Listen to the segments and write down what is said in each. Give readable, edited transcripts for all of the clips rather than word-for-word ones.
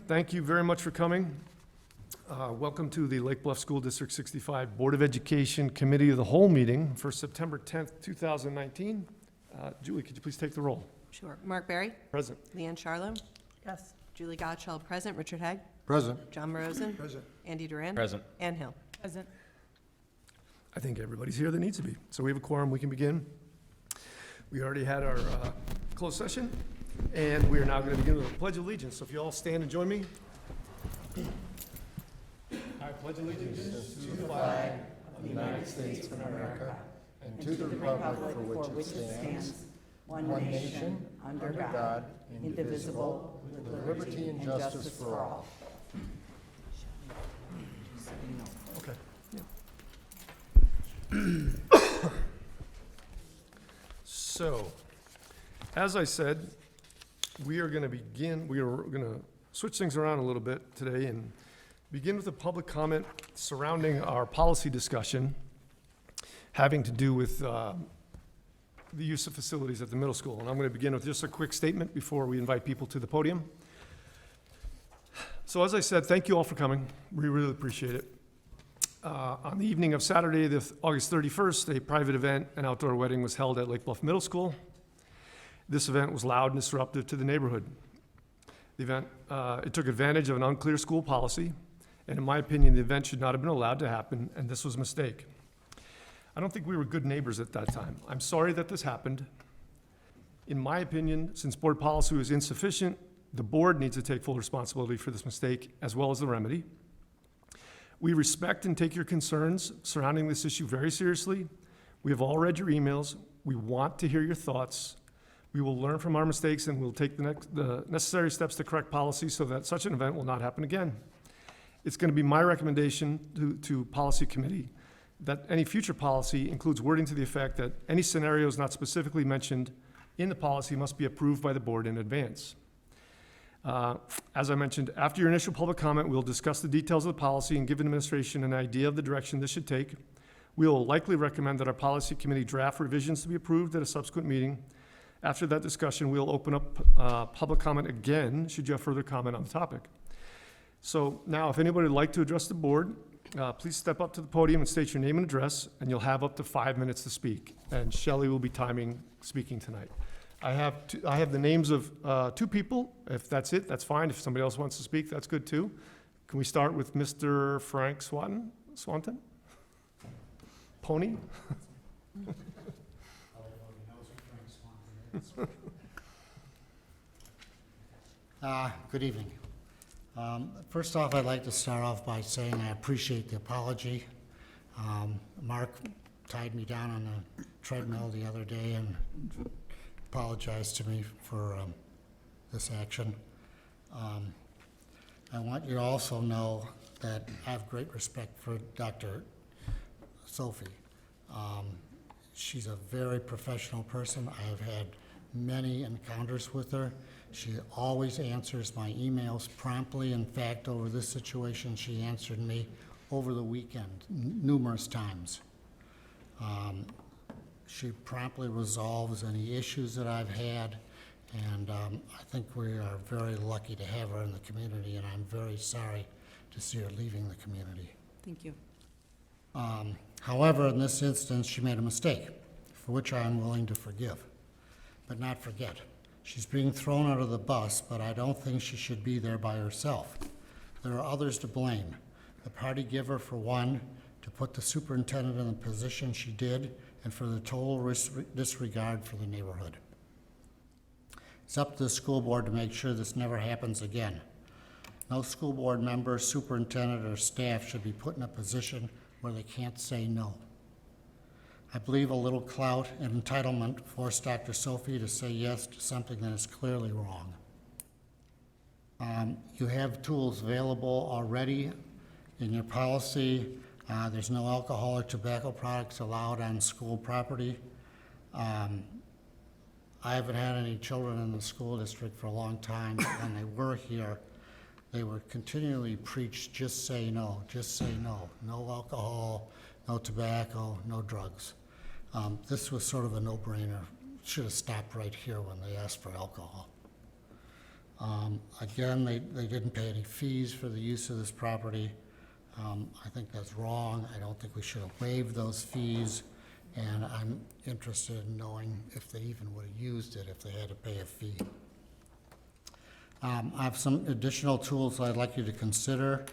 Thank you very much for coming. Welcome to the Lake Bluff School District 65 Board of Education Committee of the Whole meeting for September 10th, 2019. Julie, could you please take the roll? Sure. Mark Berry? Present. Leanne Charlo? Yes. Julie Gottschall, present. Richard Haag? Present. John Morozen? Present. Andy Duran? Present. Ann Hill? Present. I think everybody's here that needs to be. So we have a quorum, we can begin. We already had our closed session, and we are now going to begin with the Pledge of Allegiance. So if you all stand and join me. I pledge allegiance to the flag of the United States of America And to the republic for which it stands, one nation, under God, indivisible, with liberty and justice for all. Okay. So, as I said, we are going to switch things around a little bit today and begin with a public comment surrounding our policy discussion having to do with the use of facilities at the middle school. And I'm going to begin with just a quick statement before we invite people to the podium. So as I said, thank you all for coming. We really appreciate it. On the evening of Saturday, August 31st, a private event, an outdoor wedding, was held at Lake Bluff Middle School. This event was loud and disruptive to the neighborhood. The event, it took advantage of an unclear school policy, and in my opinion, the event should not have been allowed to happen, and this was a mistake. I don't think we were good neighbors at that time. I'm sorry that this happened. In my opinion, since board policy was insufficient, the board needs to take full responsibility for this mistake, as well as the remedy. We respect and take your concerns surrounding this issue very seriously. We have all read your emails. We want to hear your thoughts. We will learn from our mistakes, and we'll take the necessary steps to correct policy so that such an event will not happen again. It's going to be my recommendation to policy committee that any future policy includes wording to the effect that any scenarios not specifically mentioned in the policy must be approved by the board in advance. As I mentioned, after your initial public comment, we'll discuss the details of the policy and give administration an idea of the direction this should take. We will likely recommend that our policy committee draft revisions to be approved at a subsequent meeting. After that discussion, we'll open up public comment again, should you have further comment on the topic. So now, if anybody would like to address the board, please step up to the podium and state your name and address, and you'll have up to 5 minutes to speak. And Shelley will be timing speaking tonight. I have the names of 2 people. If that's it, that's fine. If somebody else wants to speak, that's good too. Can we start with Mr. Frank Swanton? Pony? Good evening. First off, I'd like to start off by saying I appreciate the apology. Mark tied me down on the treadmill the other day and apologized to me for this action. I want you to also know that I have great respect for Dr. Sophie. She's a very professional person. I have had many encounters with her. She always answers my emails promptly. In fact, over this situation, she answered me over the weekend numerous times. She promptly resolves any issues that I've had, and I think we are very lucky to have her in the community, and I'm very sorry to see her leaving the community. Thank you. However, in this instance, she made a mistake, for which I am willing to forgive, but not forget. She's being thrown out of the bus, but I don't think she should be there by herself. There are others to blame. The party giver, for one, to put the superintendent in the position she did, and for the total disregard for the neighborhood. It's up to the school board to make sure this never happens again. No school board member, superintendent, or staff should be put in a position where they can't say no. I believe a little clout and entitlement forced Dr. Sophie to say yes to something that is clearly wrong. You have tools available already in your policy. There's no alcohol or tobacco products allowed on school property. I haven't had any children in the school district for a long time. When they were here, they would continually preach, just say no, just say no. No alcohol, no tobacco, no drugs. This was sort of a no-brainer. Should have stopped right here when they asked for alcohol. Again, they didn't pay any fees for the use of this property. I think that's wrong. I don't think we should have waived those fees, and I'm interested in knowing if they even would have used it if they had to pay a fee. I have some additional tools I'd like you to consider.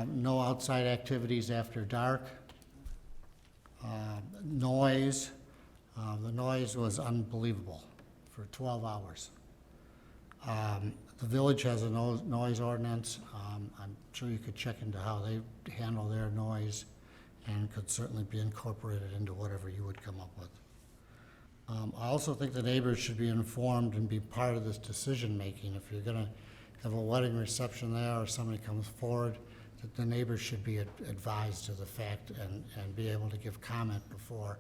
No outside activities after dark. Noise. The noise was unbelievable for 12 hours. The village has a noise ordinance. I'm sure you could check into how they handle their noise, and could certainly be incorporated into whatever you would come up with. I also think the neighbors should be informed and be part of this decision-making. If you're gonna have a wedding reception there, or somebody comes forward, that the neighbors should be advised of the fact and be able to give comment before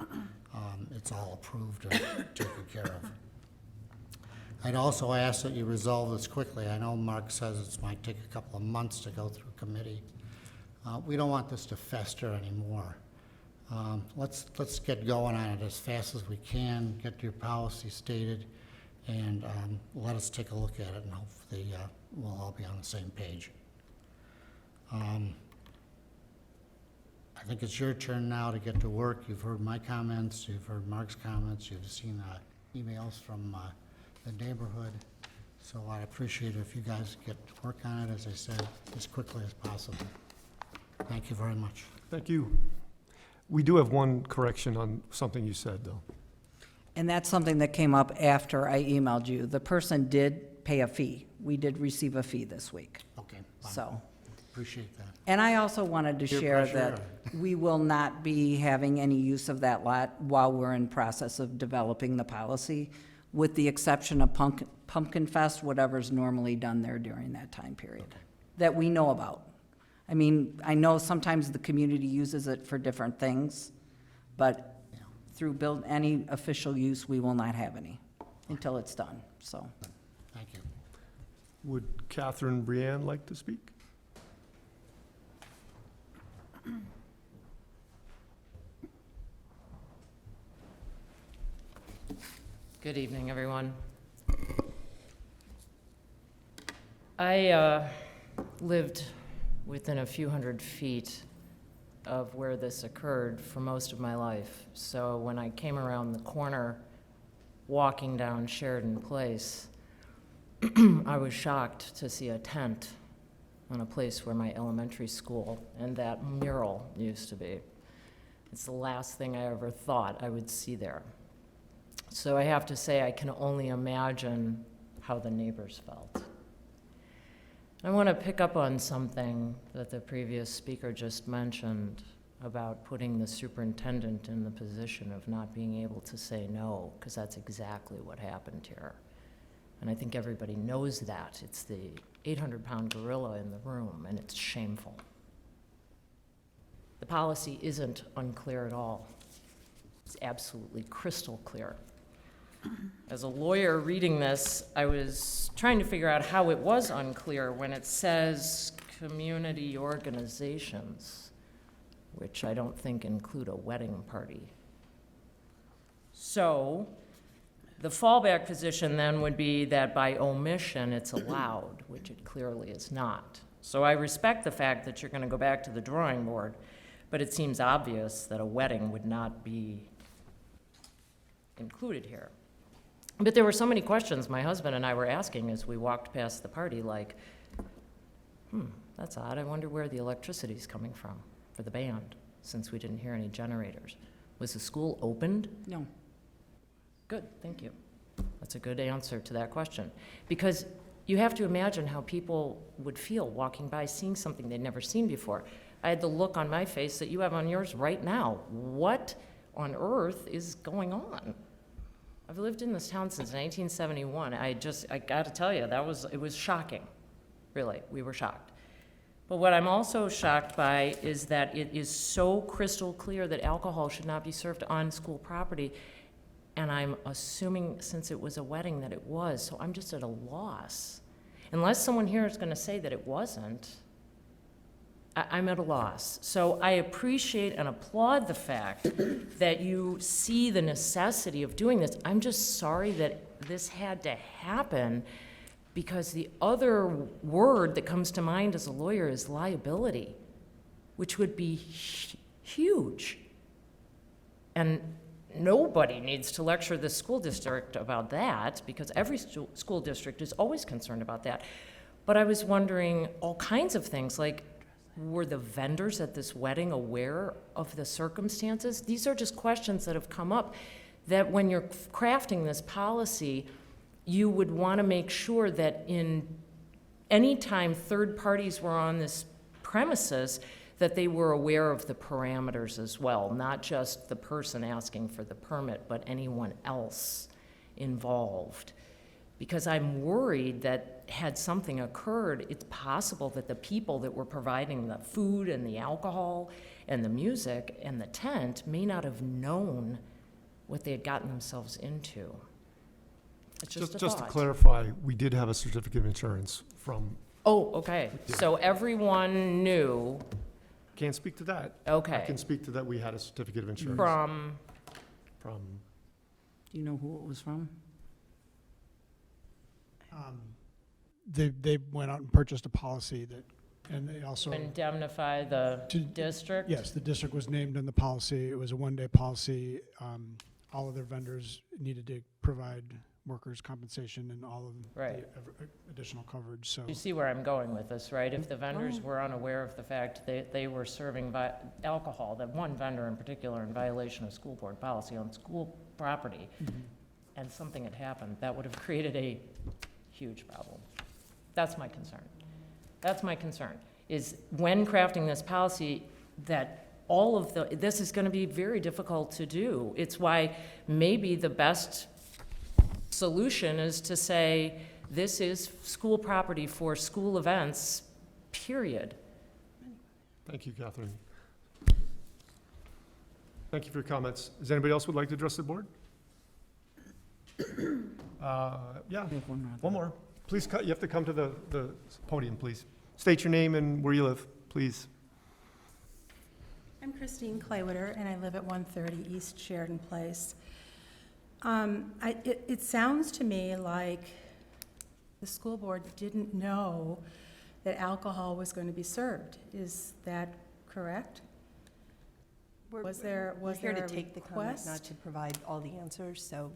it's all approved and taken care of. I'd also ask that you resolve this quickly. I know Mark says it might take a couple of months to go through committee. We don't want this to fester anymore. Let's get going on it as fast as we can, get your policy stated, and let us take a look at it, and hopefully we'll all be on the same page. I think it's your turn now to get to work. You've heard my comments, you've heard Mark's comments, you've seen emails from the neighborhood. So I'd appreciate it if you guys get to work on it, as I said, as quickly as possible. Thank you very much. Thank you. We do have one correction on something you said, though. And that's something that came up after I emailed you. The person did pay a fee. We did receive a fee this week, Okay, fine. so. Appreciate that. And I also wanted to Peer share pressure, that we will not be having any use of that lot while we're in process of developing the policy, with the exception of Pumpkin Fest, whatever's normally done there during that time period, that we know about. I mean, I know sometimes the community uses it for different things, but Yeah. through any official use, we will not have any until it's done, so. Thank you. Would Catherine Brianne like to speak? Good evening, everyone. I lived within a few hundred feet of where this occurred for most of my life. So when I came around the corner, walking down Sheridan Place, I was shocked to see a tent on a place where my elementary school and that mural used to be. It's the last thing I ever thought I would see there. So I have to say, I can only imagine how the neighbors felt. I want to pick up on something that the previous speaker just mentioned about putting the superintendent in the position of not being able to say no, because that's exactly what happened here. And I think everybody knows that. It's the 800-pound gorilla in the room, and it's shameful. The policy isn't unclear at all. It's absolutely crystal clear. As a lawyer reading this, I was trying to figure out how it was unclear when it says community organizations, which I don't think include a wedding party. So the fallback position then would be that by omission it's allowed, which it clearly is not. So I respect the fact that you're going to go back to the drawing board, but it seems obvious that a wedding would not be included here. But there were so many questions my husband and I were asking as we walked past the party, like, that's odd. I wonder where the electricity's coming from for the band, since we didn't hear any generators. Was the school opened? No. Good, thank you. That's a good answer to that question. Because you have to imagine how people would feel walking by, seeing something they'd never seen before. I had the look on my face that you have on yours right now. What on earth is going on? I've lived in this town since 1971. I gotta tell you, it was shocking. Really, we were shocked. But what I'm also shocked by is that it is so crystal clear that alcohol should not be served on school property. And I'm assuming, since it was a wedding, that it was. So I'm just at a loss. Unless someone here is gonna say that it wasn't, I'm at a loss. So I appreciate and applaud the fact that you see the necessity of doing this. I'm just sorry that this had to happen Because the other word that comes to mind as a lawyer is liability, which would be huge. And nobody needs to lecture the school district about that, because every school district is always concerned about that. But I was wondering all kinds of things, like, were the vendors at this wedding aware of the circumstances? These are just questions that have come up, that when you're crafting this policy, you would want to make sure that in any time third parties were on this premises, that they were aware of the parameters as well, not just the person asking for the permit, but anyone else involved. Because I'm worried that had something occurred, it's possible that the people that were providing the food and the alcohol and the music and the tent may not have known what they had gotten themselves into. It's just a Just to thought. clarify, we did have a certificate of insurance from, Oh, okay. So everyone knew, can't speak to that. I okay, can speak to that, we had a certificate of insurance from, from, Do you know who it was from? They went out and purchased a policy that, and they also, indemnify the To- district? yes, the district was named in the policy. It was a one-day policy. All of their vendors needed to provide workers' compensation and all of Right. the additional coverage, so. You see where I'm going with this, right? If the vendors were unaware of the fact they were serving alcohol, that one vendor in particular in violation of school board policy on school property, and something had happened, that would have created a huge problem. That's my concern. That's my concern, is when crafting this policy, that all of this is gonna be very difficult to do. It's why maybe the best solution is to say, this is school property for school events, period. thank you, Catherine. Thank you for your comments. Does anybody else would like to address the board? Yeah, We have one more. one more. Please, you have to come to the podium, please. State your name and where you live, please. I'm Christine Claywitter, and I live at 130 East Sheridan Place. It sounds to me like the school board didn't know that alcohol was going to be served. Is that correct? Was there We're here to a take the comment, not request? to provide all the answers, so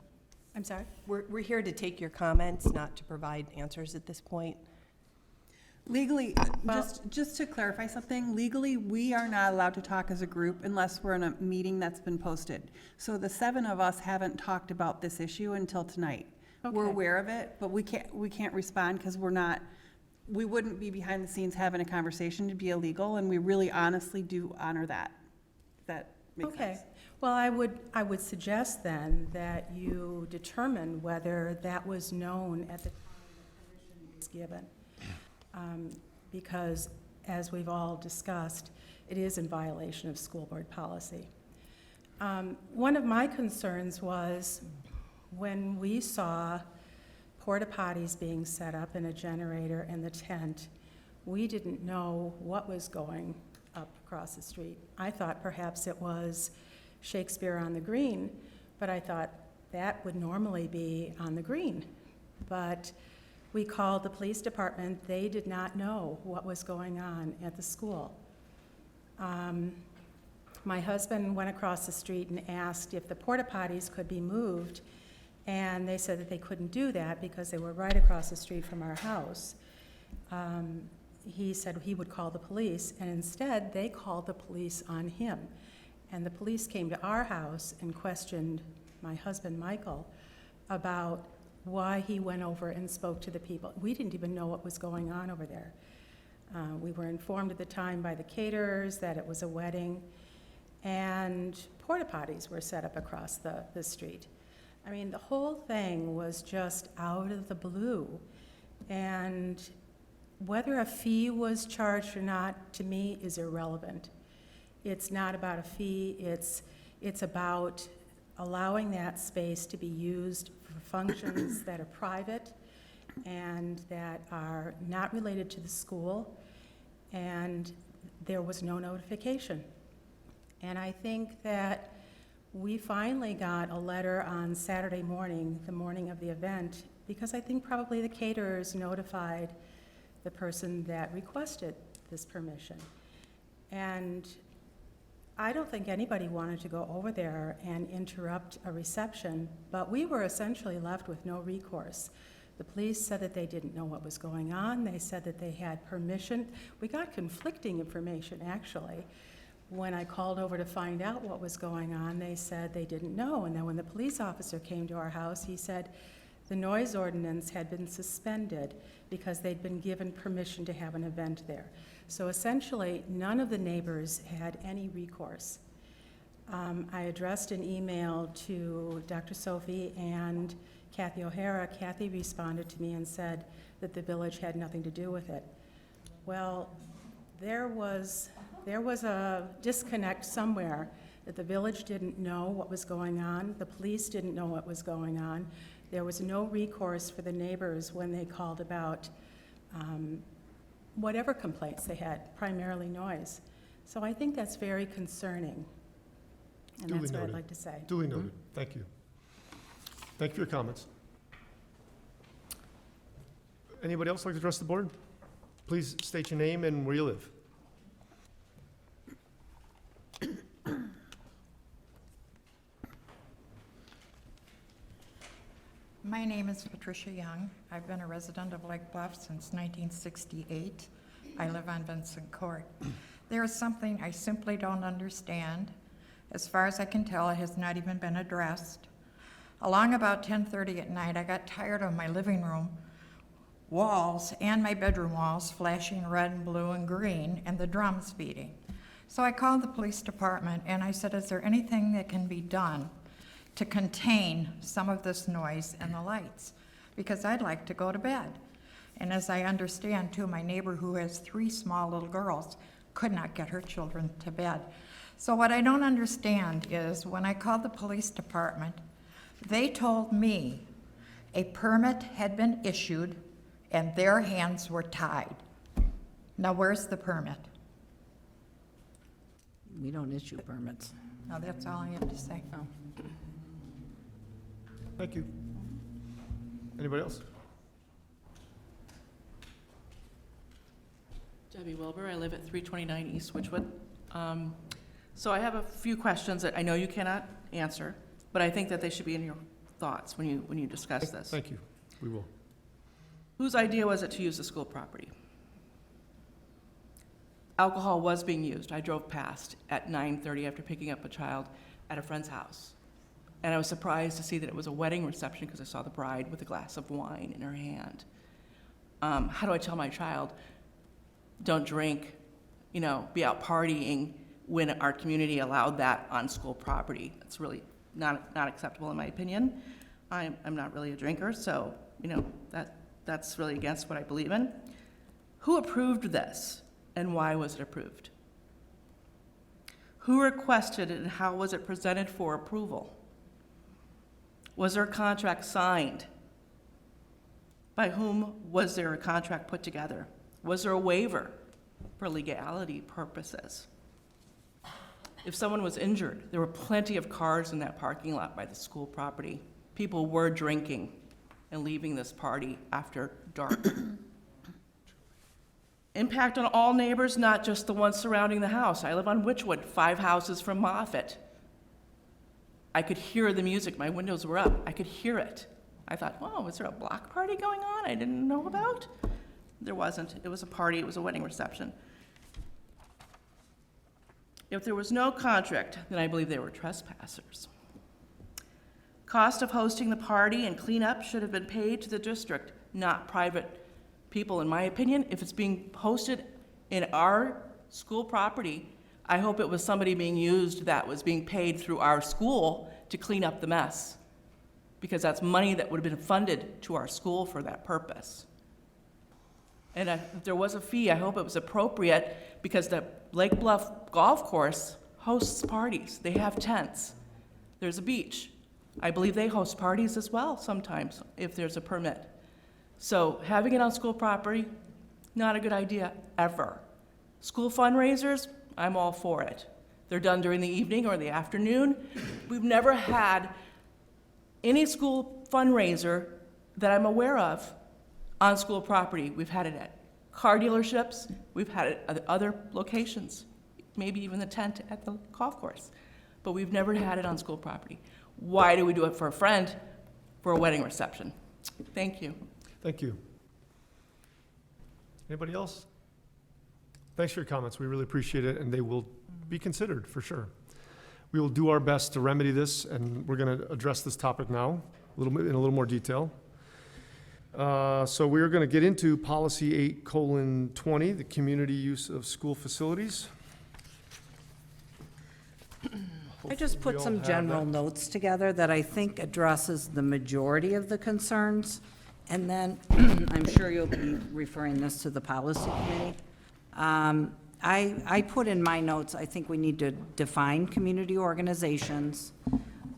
I'm sorry? we're here to take your comments, not to provide answers at this point. Legally, Well- just to clarify something, legally, we are not allowed to talk as a group unless we're in a meeting that's been posted. So the 7 of us haven't talked about this issue until tonight. We're Okay. aware of it, but we can't respond because we wouldn't be behind the scenes having a conversation to be illegal, and we really honestly do honor that. If that makes Okay. sense. Well, I would suggest then that you determine whether that was known at the time the permission was given. Because, as we've all discussed, it is in violation of school board policy. One of my concerns was when we saw porta potties being set up and a generator in the tent, we didn't know what was going up across the street. I thought perhaps it was Shakespeare on the Green, but I thought that would normally be on the green. But we called the police department. They did not know what was going on at the school. My husband went across the street and asked if the porta potties could be moved, and they said that they couldn't do that because they were right across the street from our house. He said he would call the police, and instead, they called the police on him. And the police came to our house and questioned my husband, Michael, about why he went over and spoke to the people. We didn't even know what was going on over there. We were informed at the time by the caterers that it was a wedding, and porta potties were set up across the street. I mean, the whole thing was just out of the blue. And whether a fee was charged or not, to me, is irrelevant. It's not about a fee, it's about allowing that space to be used for functions that are private and that are not related to the school, and there was no notification. And I think that we finally got a letter on Saturday morning, the morning of the event, because I think probably the caterers notified the person that requested this permission. And I don't think anybody wanted to go over there and interrupt a reception, but we were essentially left with no recourse. The police said that they didn't know what was going on. They said that they had permission. We got conflicting information, actually. When I called over to find out what was going on, they said they didn't know. And then when the police officer came to our house, he said the noise ordinance had been suspended because they'd been given permission to have an event there. So essentially, none of the neighbors had any recourse. I addressed an email to Dr. Sophie and Kathy O'Hara. Kathy responded to me and said that the village had nothing to do with it. Well, there was a disconnect somewhere, that the village didn't know what was going on, the police didn't know what was going on. There was no recourse for the neighbors when they called about whatever complaints they had, primarily noise. So I think that's very concerning, and Duly that's what I'd noted. like to say. Duly noted. Thank you. Thank you for your comments. Anybody else like to address the board? Please state your name and where you live. My name is Patricia Young. I've been a resident of Lake Bluff since 1968. I live on Vincent Court. There is something I simply don't understand. As far as I can tell, it has not even been addressed. Along about 10:30 at night, I got tired of my living room walls and my bedroom walls flashing red and blue and green and the drums beating. So I called the police department and I said, is there anything that can be done to contain some of this noise and the lights? Because I'd like to go to bed. And as I understand too, my neighbor who has 3 small little girls could not get her children to bed. So what I don't understand is when I called the police department, they told me a permit had been issued and their hands were tied. Now where's the permit? We don't issue permits. Now that's all I have to say. Thank you. Anybody else? Debbie Wilbur, I live at 329 East Witchwood. So I have a few questions that I know you cannot answer, but I think that they should be in your thoughts when you discuss this. Thank you. We will. Whose idea was it to use the school property? Alcohol was being used. I drove past at 9:30 after picking up a child at a friend's house. And I was surprised to see that it was a wedding reception because I saw the bride with a glass of wine in her hand. How do I tell my child, don't drink, be out partying when our community allowed that on school property? That's really not acceptable in my opinion. I'm not really a drinker, so, that's really against what I believe in. Who approved this and why was it approved? Who requested it and how was it presented for approval? Was there a contract signed? By whom was there a contract put together? Was there a waiver for legality purposes? If someone was injured, there were plenty of cars in that parking lot by the school property. People were drinking and leaving this party after dark. Impact on all neighbors, not just the ones surrounding the house. I live on Witchwood, 5 houses from Moffett. I could hear the music. My windows were up. I could hear it. I thought, wow, is there a block party going on I didn't know about? There wasn't. It was a party. It was a wedding reception. If there was no contract, then I believe they were trespassers. Cost of hosting the party and cleanup should have been paid to the district, not private people, in my opinion. If it's being hosted in our school property, I hope it was somebody being used that was being paid through our school to clean up the mess, because that's money that would have been funded to our school for that purpose. And if there was a fee, I hope it was appropriate, because the Lake Bluff Golf Course hosts parties. They have tents. There's a beach. I believe they host parties as well sometimes if there's a permit. So having it on school property, not a good idea ever. School fundraisers, I'm all for it. They're done during the evening or the afternoon. We've never had any school fundraiser that I'm aware of on school property. We've had it at car dealerships, we've had it at other locations, maybe even the tent at the golf course, but we've never had it on school property. Why do we do it for a friend for a wedding reception? Thank you. Thank you. Anybody else? Thanks for your comments. We really appreciate it, and they will be considered for sure. We will do our best to remedy this, and we're going to address this topic now in a little more detail. So we're going to get into policy 8:20, the community use of school facilities. I just Hopefully we put all some have general that. notes together that I think addresses the majority of the concerns. And then, I'm sure you'll be referring this to the policy committee. I put in my notes, I think we need to define community organizations.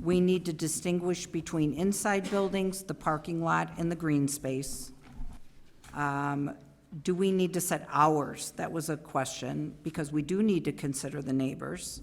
We need to distinguish between inside buildings, the parking lot, and the green space. Do we need to set hours? That was a question, because we do need to consider the neighbors.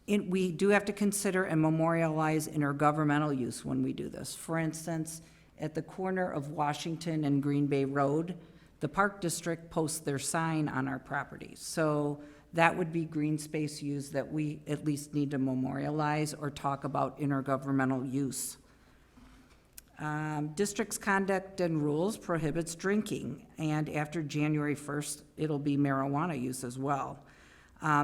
We do have to consider and memorialize intergovernmental use when we do this. For instance, at the corner of Washington and Green Bay Road, the Park District posts their sign on our property. So that would be green space use that we at least need to memorialize or talk about intergovernmental use. District's conduct and rules prohibits drinking, and after January 1st, it'll be marijuana use as well.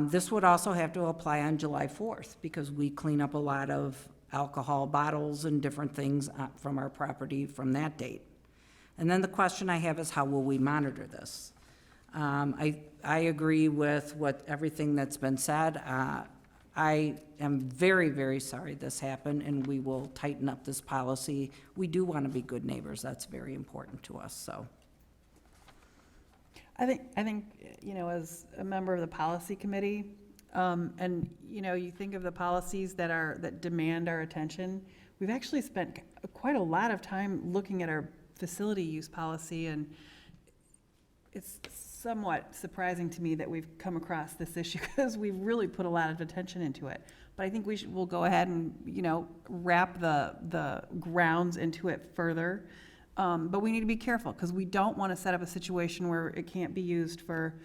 This would also have to apply on July 4th, because we clean up a lot of alcohol bottles and different things from our property from that date. And then the question I have is, how will we monitor this? I agree with everything that's been said. I am very, very sorry this happened, and we will tighten up this policy. We do want to be good neighbors. That's very important to us, so. I think, you know, as a member of the policy committee, and, you know, you think of the policies that demand our attention, we've actually spent quite a lot of time looking at our facility use policy, and it's somewhat surprising to me that we've come across this issue, because we've really put a lot of attention into it. But I think we'll go ahead and, you know, wrap the grounds into it further. But we need to be careful, because we don't want to set up a situation where it can't be used for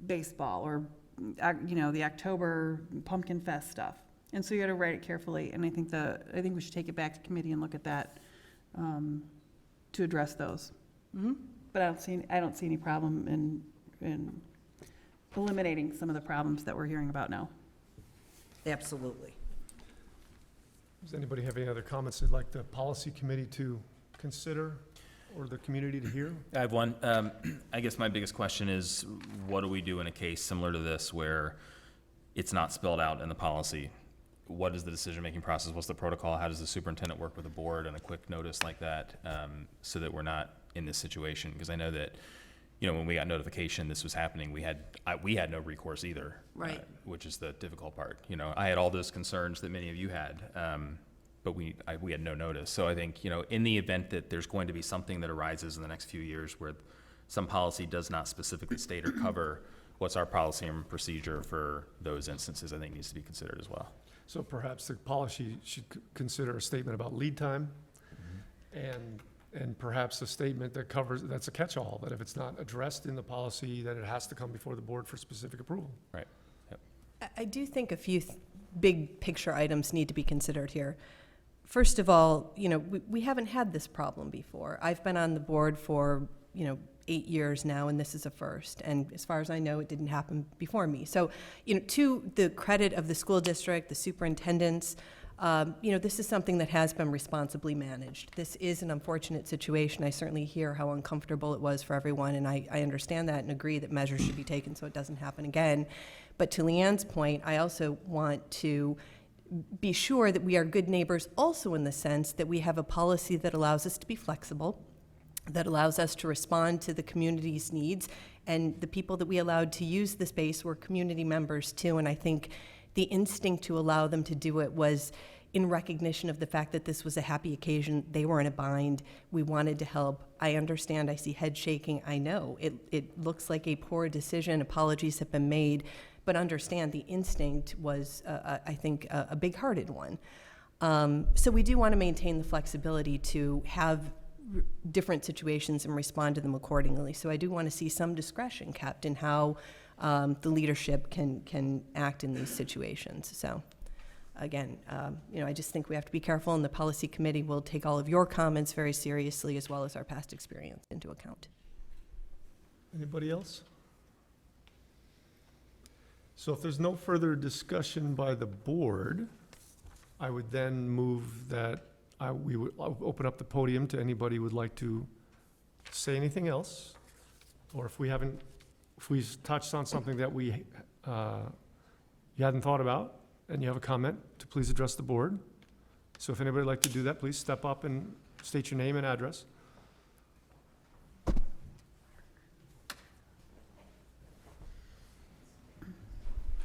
baseball or, you know, the October Pumpkin Fest stuff. And so you got to write it carefully, and I think we should take it back to committee and look at that, to address those. But I don't see any problem in eliminating some of the problems that we're hearing about now. Absolutely. Does anybody have any other comments they'd like the policy committee to consider or the community to hear? I have one. I guess my biggest question is, what do we do in a case similar to this where it's not spelled out in the policy? What is the decision-making process? What's the protocol? How does the superintendent work with the board on a quick notice like that, so that we're not in this situation? Because I know that, you know, when we got notification this was happening, we had no recourse either. Right. Which is the difficult part. You know, I had all those concerns that many of you had, but we had no notice. So I think, you know, in the event that there's going to be something that arises in the next few years where some policy does not specifically state or cover what's our policy and procedure for those instances, I think needs to be considered as well. So perhaps the policy should consider a statement about lead time, and perhaps a statement that covers, that's a catch-all, that if it's not addressed in the policy, that it has to come before the board for specific approval. Right. Yep. I do think a few big picture items need to be considered here. First of all, you know, we haven't had this problem before. I've been on the board for, 8 years now, and this is a first. And as far as I know, it didn't happen before me. So, to the credit of the school district, the superintendents, this is something that has been responsibly managed. This is an unfortunate situation. I certainly hear how uncomfortable it was for everyone, and I understand that and agree that measures should be taken so it doesn't happen again. But to Leanne's point, I also want to be sure that we are good neighbors also in the sense that we have a policy that allows us to be flexible, that allows us to respond to the community's needs, and the people that we allowed to use the space were community members too, and I think the instinct to allow them to do it was in recognition of the fact that this was a happy occasion. They were in a bind. We wanted to help. I understand. I see head shaking. I know. It looks like a poor decision. Apologies have been made. But understand the instinct was, I think, a big-hearted one. So we do want to maintain the flexibility to have different situations and respond to them accordingly. So I do want to see some discretion kept in how the leadership can act in these situations. So again, I just think we have to be careful, and the policy committee will take all of your comments very seriously, as well as our past experience into account. Anybody else? So if there's no further discussion by the board, I would then move that we would open up the podium to anybody who would like to say anything else, or if we've touched on something that you hadn't thought about and you have a comment, to please address the board. So if anybody would like to do that, please step up and state your name and address.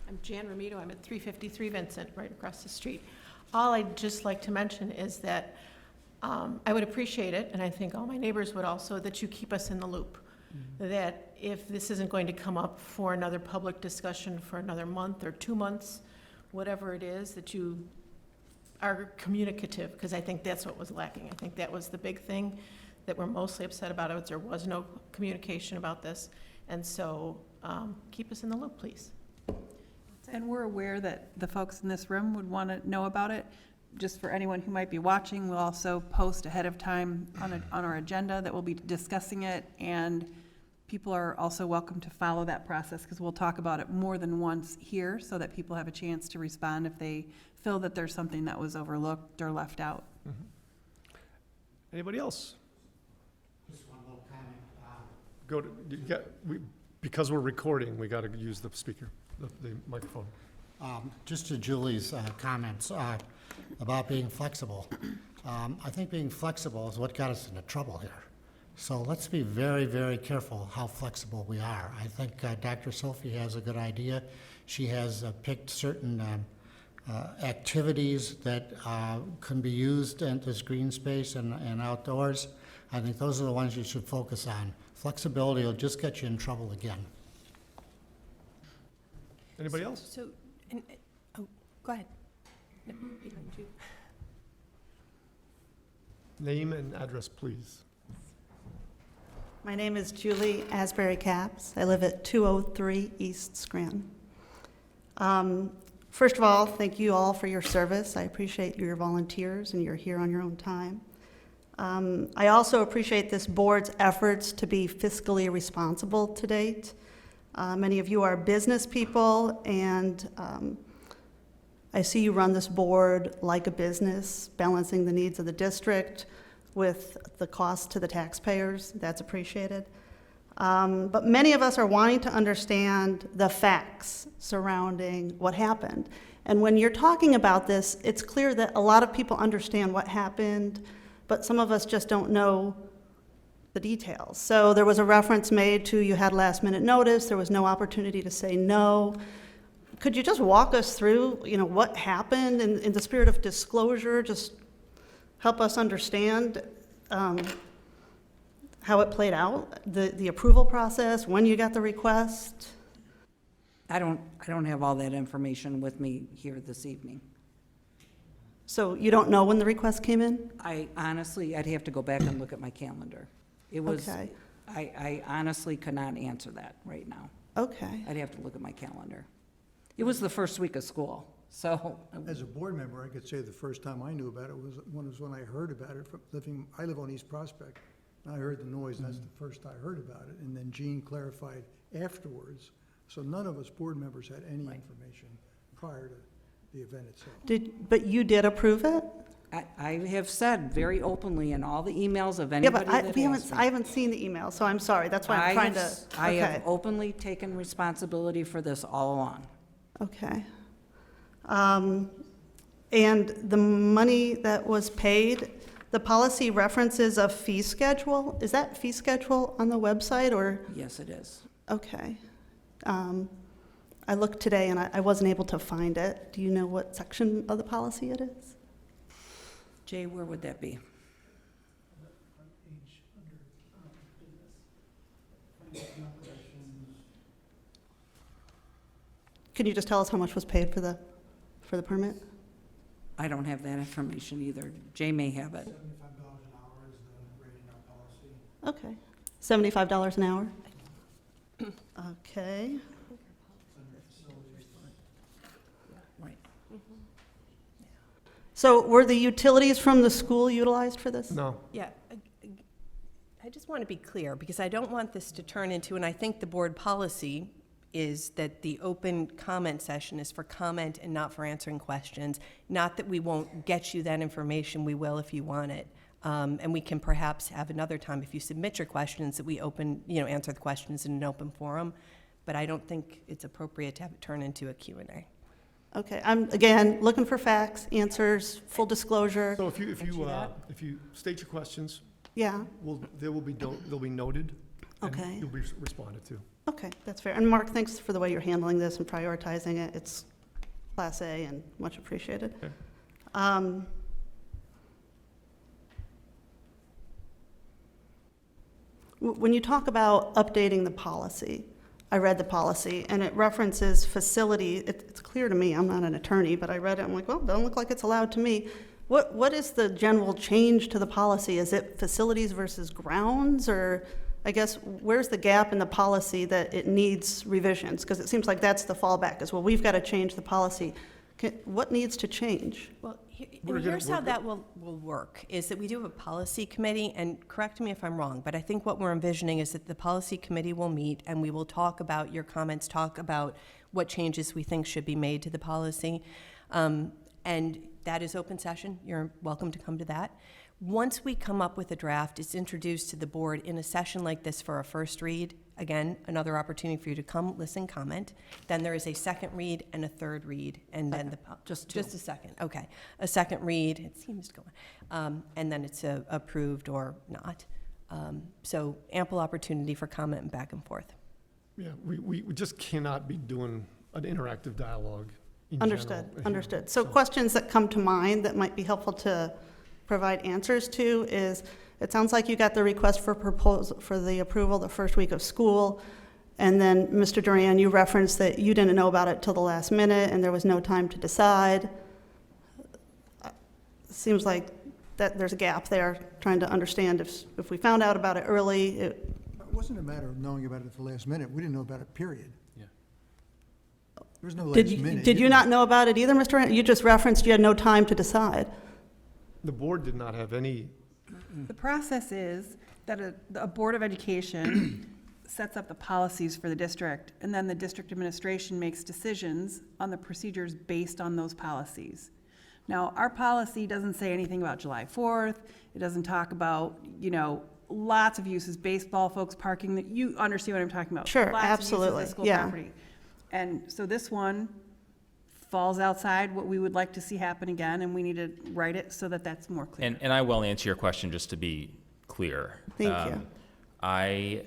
I'm Jan Ramito. I'm at 353 Vincent, right across the street. All I'd just like to mention is that I would appreciate it, and I think all my neighbors would also, that you keep us in the loop. That if this isn't going to come up for another public discussion for another month or 2 months, whatever it is, that you are communicative, because I think that's what was lacking. I think that was the big thing that we're mostly upset about, is there was no communication about this. And so keep us in the loop, please. And we're aware that the folks in this room would want to know about it. Just for anyone who might be watching, we'll also post ahead of time on our agenda that we'll be discussing it, and people are also welcome to follow that process, because we'll talk about it more than once here, so that people have a chance to respond if they feel that there's something that was overlooked or left out. Anybody else? Just one little comment. Because we're recording, we got to use the speaker, the microphone. Just to Julie's comments about being flexible. I think being flexible is what got us into trouble here. So let's be very, very careful how flexible we are. I think Dr. Sophie has a good idea. She has picked certain activities that can be used as green space and outdoors. I think those are the ones you should focus on. Flexibility will just get you in trouble again. Anybody else? So, go ahead. No, behind you. Name and address, please. My name is Julie Asbury Capps. I live at 203 East Scranton. First of all, thank you all for your service. I appreciate your volunteers, and you're here on your own time. I also appreciate this board's efforts to be fiscally responsible to date. Many of you are business people, and I see you run this board like a business, balancing the needs of the district with the cost to the taxpayers. That's appreciated. But many of us are wanting to understand the facts surrounding what happened. And when you're talking about this, it's clear that a lot of people understand what happened, but some of us just don't know the details. So there was a reference made to you had last minute notice, there was no opportunity to say no. Could you just walk us through, what happened in the spirit of disclosure, just help us understand how it played out, the approval process, when you got the request? I don't have all that information with me here this evening. So you don't know when the request came in? I'd have to go back and look at my calendar. It was, Okay. I honestly could not answer that right now. Okay. I'd have to look at my calendar. It was the first week of school, so. As a board member, I could say the first time I knew about it was when I heard about it I live on East Prospect. I heard the noise, and that's the first I heard about it, and then Jean clarified afterwards. So none of us board members had any information prior to the event itself. But you did approve it? I have said very openly in all the emails of Yeah, anybody but that asked I me. haven't seen the email, so I'm sorry. That's why I'm trying to. I have Okay. openly taken responsibility for this all along. Okay. And the money that was paid, the policy references a fee schedule. Is that fee schedule on the website, or? Yes, it is. Okay. I looked today and I wasn't able to find it. Do you know what section of the policy it is? Jay, where would that be? Can you just tell us how much was paid for the permit? I don't have that information either. Jay may have it. $75 an hour is the rate in our policy. Okay. $75 an hour? Okay. Right. So were the utilities from the school utilized for this? No, Yeah, I just want to be clear, because I don't want this to turn into, and I think the board policy is that the open comment session is for comment and not for answering questions. Not that we won't get you that information, we will if you want it. And we can perhaps have another time, if you submit your questions, that we open, answer the questions in an open forum. But I don't think it's appropriate to have it turn into a Q&A. Okay, I'm, again, looking for facts, answers, full disclosure. so if you state your questions, Yeah, they'll be noted. And Okay. you'll be responded to. okay, that's fair. And Mark, thanks for the way you're handling this and prioritizing it. It's Class A and much appreciated. Okay. When you talk about updating the policy, I read the policy, and it references facility. It's clear to me, I'm not an attorney, but I read it, I'm like, well, it doesn't look like it's allowed to me. What is the general change to the policy? Is it facilities versus grounds, or I guess, where's the gap in the policy that it needs revisions? Because it seems like that's the fallback, is, well, we've got to change the policy. What needs to change? Well, We're here's gonna- how that will work, is that we do have a policy committee, and correct me if I'm wrong, but I think what we're envisioning is that the policy committee will meet, and we will talk about your comments, talk about what changes we think should be made to the policy. And that is open session. You're welcome to come to that. Once we come up with a draft, it's introduced to the board in a session like this for a first read. Again, another opportunity for you to come, listen, comment. Then there is a second read and a third read, and then just a second, okay. A second read, it seems to go on, and then it's approved or not. So ample opportunity for comment and back and forth. Yeah, we just cannot be doing an interactive dialogue in Understood, general. understood. So questions that come to mind that might be helpful to provide answers to is, it sounds like you got the request for proposal, for the approval the first week of school, and then, Mr. Duran, you referenced that you didn't know about it till the last minute, and there was no time to decide. Seems like that there's a gap there, trying to understand if we found out about it early, It wasn't a matter of knowing about it at the last minute. We didn't know about it, period. Yeah. There was no last did minute. you not know about it either, Mr. Duran? You just referenced you had no time to decide. The board did not have any, The process is that a Board of Education sets up the policies for the district, and then the district administration makes decisions on the procedures based on those policies. Now, our policy doesn't say anything about July 4th. It doesn't talk about, lots of uses, baseball folks parking, that you understand what I'm talking about. Sure, Lots of absolutely, uses of school yeah. property. And so this one falls outside what we would like to see happen again, and we need to write it so that that's more clear. And I will answer your question just to be clear. Thank you.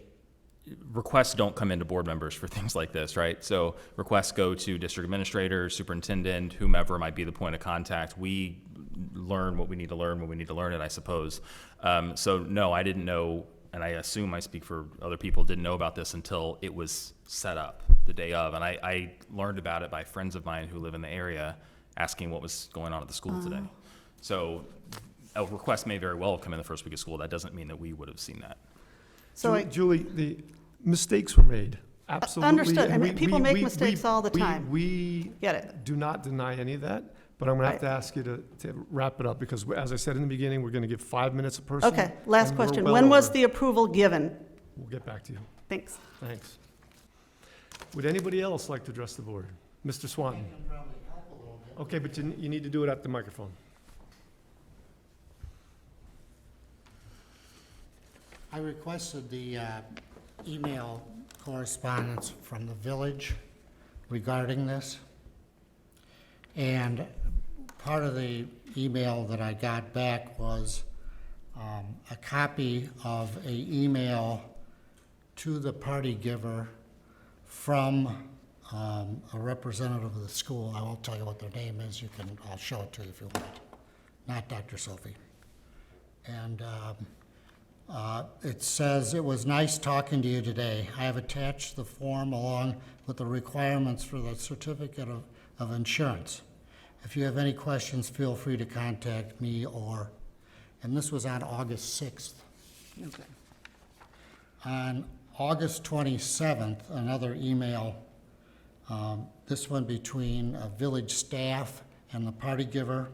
Requests don't come into board members for things like this, right? So requests go to district administrator, superintendent, whomever might be the point of contact. We learn what we need to learn when we need to learn it, I suppose. So no, I didn't know, and I assume I speak for other people, didn't know about this until it was set up the day of. And I learned about it by friends of mine who live in the area asking what was going on at the school today. So a request may very well have come in the first week of school. That doesn't mean that we would have seen that. So Julie, the mistakes were made, absolutely. Understood. and I we- mean, people we- make we- mistakes all the we- time. We Get it. do not deny any of that, but I'm gonna have Right. to ask you to wrap it up, because as I said in the beginning, we're gonna give 5 minutes a person. Okay, last and we're question. well When was over. the approval given? We'll get back to you. Thanks. Thanks. Would anybody else like to address the board? Mr. Swanton? Okay, but you need to do it at the microphone. I requested the email correspondence from the village regarding this. And part of the email that I got back was a copy of an email to the party giver from a representative of the school. I won't tell you what their name is. I'll show it to you if you want. Not Dr. Sophie. And it says, "It was nice talking to you today. I have attached the form along with the requirements for the certificate of insurance. If you have any questions, feel free to contact me and this was on August 6th. Okay. On August 27th, another email, this one between village staff and the party giver,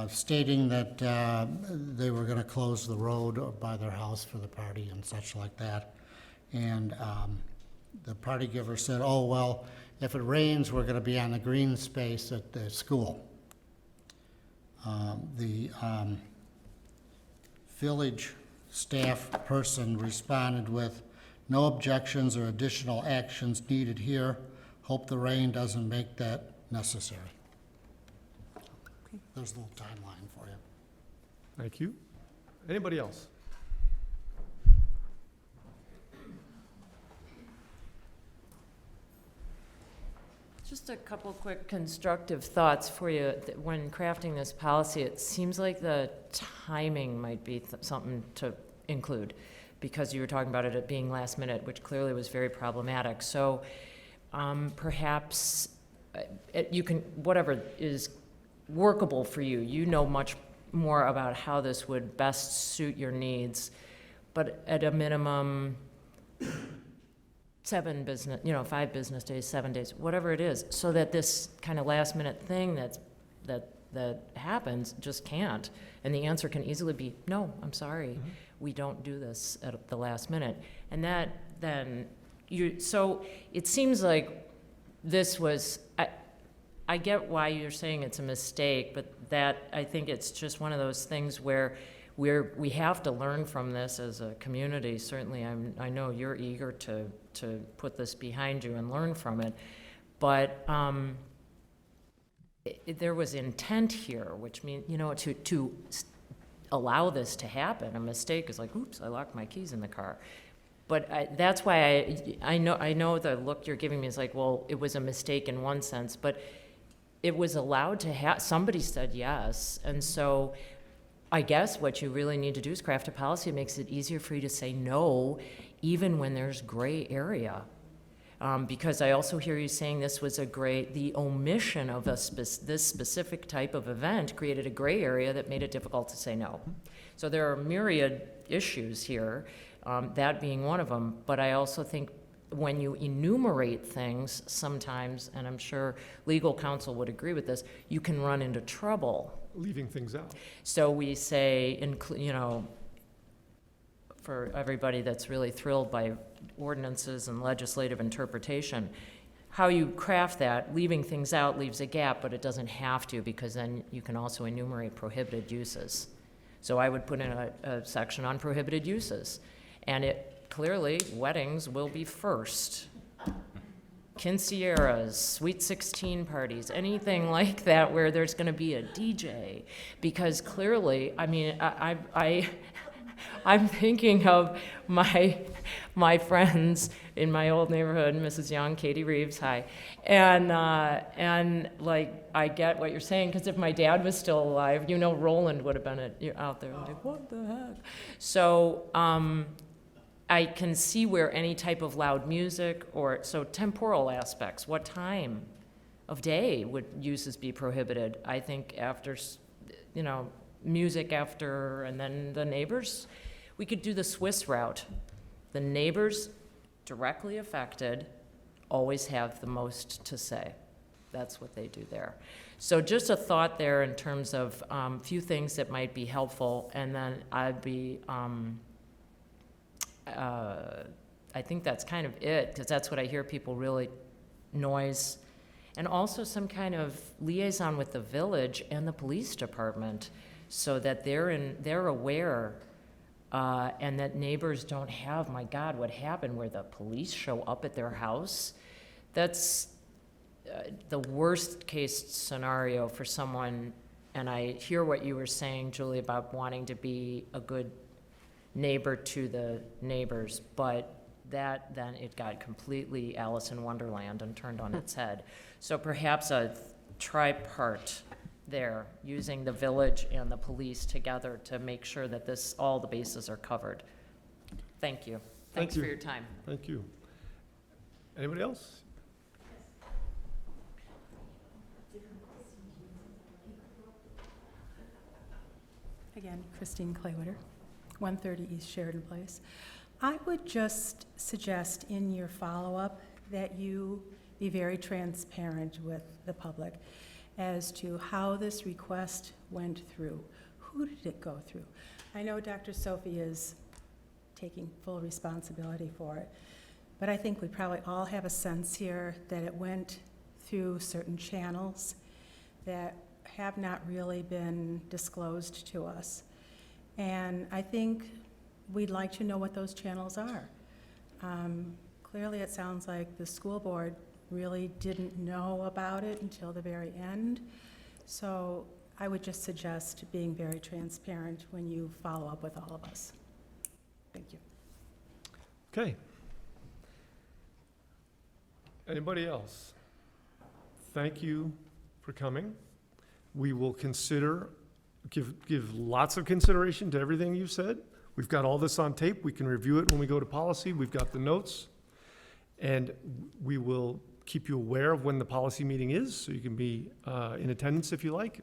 stating that they were going to close the road by their house for the party and such like that. And the party giver said, oh, well, if it rains, we're going to be on the green space at the school. The village staff person responded with, no objections or additional actions needed here. Hope the rain doesn't make that necessary. There's a little timeline for you. Thank you. Anybody else? Just a couple quick constructive thoughts for you. When crafting this policy, it seems like the timing might be something to include, because you were talking about it being last minute, which clearly was very problematic. So perhaps you can, whatever is workable for you, you know much more about how this would best suit your needs, but at a minimum, 5 business days, 7 days, whatever it is, so that this kind of last minute thing that happens just can't. And the answer can easily be, no, I'm sorry, we don't do this at the last minute. And that then, so it seems like this was, I get why you're saying it's a mistake, but that, I think it's just one of those things where we have to learn from this as a community. Certainly, I know you're eager to put this behind you and learn from it, but there was intent here, which means, to allow this to happen. A mistake is like, oops, I locked my keys in the car. But that's why I know the look you're giving me is like, well, it was a mistake in one sense, but it was allowed to have, somebody said yes, and so I guess what you really need to do is craft a policy that makes it easier for you to say no, even when there's gray area. Because I also hear you saying this was the omission of this specific type of event created a gray area that made it difficult to say no. So there are myriad issues here, that being one of them, but I also think when you enumerate things sometimes, and I'm sure legal counsel would agree with this, you can run into trouble. Leaving things out. So we say, for everybody that's really thrilled by ordinances and legislative interpretation, how you craft that, leaving things out leaves a gap, but it doesn't have to, because then you can also enumerate prohibited uses. So I would put in a section on prohibited uses, and it clearly, weddings will be first. Quinceañeras, Sweet 16 parties, anything like that where there's going to be a DJ, because clearly, I mean, I'm thinking of my friends in my old neighborhood, Mrs. Young, Katie Reeves, hi, and like I get what you're saying, because if my dad was still alive, Roland would have been out there like, what the heck? So I can see where any type of loud music so temporal aspects, what time of day would uses be prohibited? I think after, music after, and then the neighbors, we could do the Swiss route. The neighbors directly affected always have the most to say. That's what they do there. So just a thought there in terms of few things that might be helpful, and then I'd be, I think that's kind of it, because that's what I hear people really noise. And also some kind of liaison with the village and the police department so that they're aware and that neighbors don't have, my God, what happened where the police show up at their house? That's the worst case scenario for someone. And I hear what you were saying, Julie, about wanting to be a good neighbor to the neighbors, but that then it got completely Alice in Wonderland and turned on its head. So perhaps a tripart there, using the village and the police together to make sure that all the bases are covered. Thank you. Thanks for your time. Thank you. Anybody else? Again, Christine Claywitter, 130 East Sheridan Place. I would just suggest in your follow-up that you be very transparent with the public as to how this request went through. Who did it go through? I know Dr. Sophie is taking full responsibility for it, but I think we probably all have a sense here that it went through certain channels that have not really been disclosed to us. And I think we'd like to know what those channels are. Clearly, it sounds like the school board really didn't know about it until the very end. So I would just suggest being very transparent when you follow up with all of us. Thank you. Okay. Anybody else? Thank you for coming. We will consider, give lots of consideration to everything you've said. We've got all this on tape. We can review it when we go to policy. We've got the notes. And we will keep you aware of when the policy meeting is, so you can be in attendance if you like,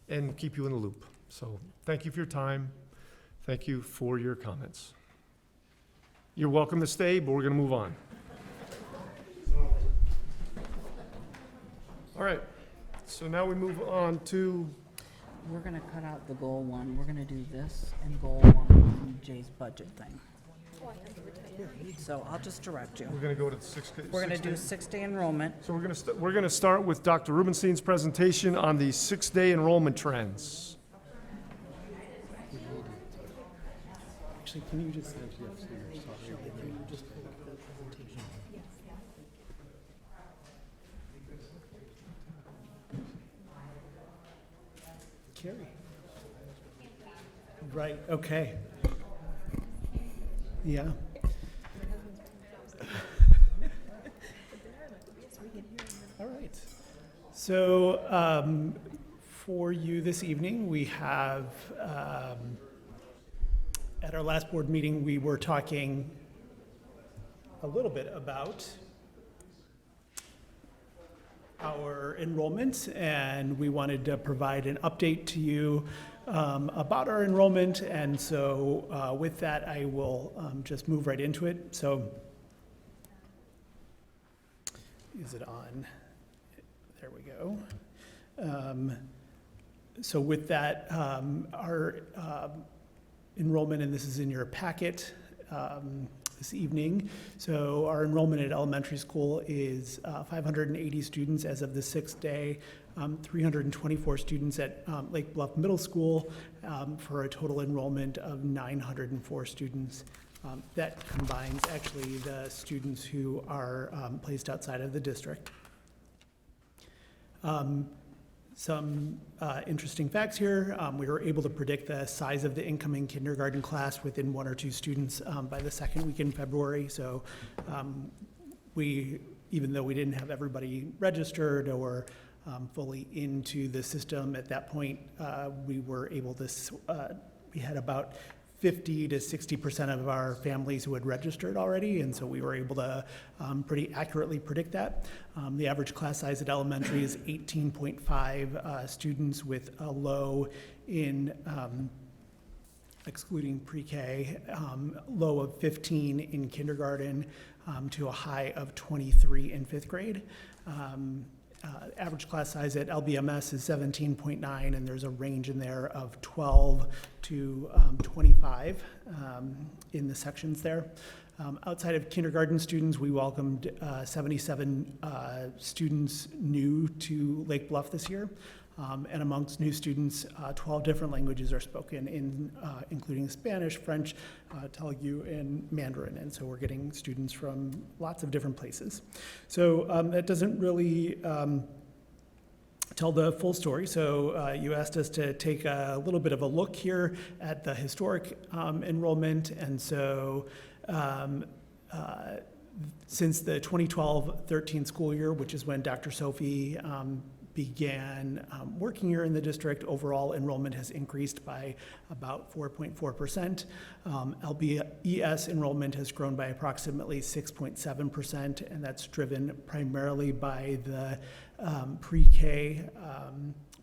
and keep you in the loop. So thank you for your time. Thank you for your comments. You're welcome to stay, but we're going to move on. All right, so now we move on to, We're gonna cut out the goal one. We're gonna do this and goal one and Jay's budget thing. So I'll just direct you. we're going to go to the sixth. We're gonna do 6-day enrollment. So we're going to start with Dr. Rubenstein's presentation on the 6-day enrollment trends. Actually, can you just send your sorry, can you just pull up the presentation? Carrie. Right, okay. Yeah. All right. So for you this evening, we have, at our last board meeting, we were talking a little bit about our enrollment, and we wanted to provide an update to you about our enrollment. And so with that, I will just move right into it. So is it on? There we go. So with that, our enrollment, and this is in your packet this evening. So our enrollment at elementary school is 580 students as of the 6th day, 324 students at Lake Bluff Middle School, for a total enrollment of 904 students. That combines actually the students who are placed outside of the district. Some interesting facts here. We were able to predict the size of the incoming kindergarten class within 1 or 2 students by the second week in February. So even though we didn't have everybody registered or fully into the system at that point, we were able to, we had about 50 to 60% of our families who had registered already, and so we were able to pretty accurately predict that. The average class size at elementary is 18.5 students, with a low in, excluding pre-K, low of 15 in kindergarten, to a high of 23 in 5th grade. Average class size at LBMS is 17.9, and there's a range in there of 12 to 25 in the sections there. Outside of kindergarten students, we welcomed 77 students new to Lake Bluff this year. And amongst new students, 12 different languages are spoken, including Spanish, French, Telugu, and Mandarin. And so we're getting students from lots of different places. So that doesn't really tell the full story. So you asked us to take a little bit of a look here at the historic enrollment. And so since the 2012-13 school year, which is when Dr. Sophie began working here in the district, overall enrollment has increased by about 4.4%. LBES enrollment has grown by approximately 6.7%, and that's driven primarily by the pre-K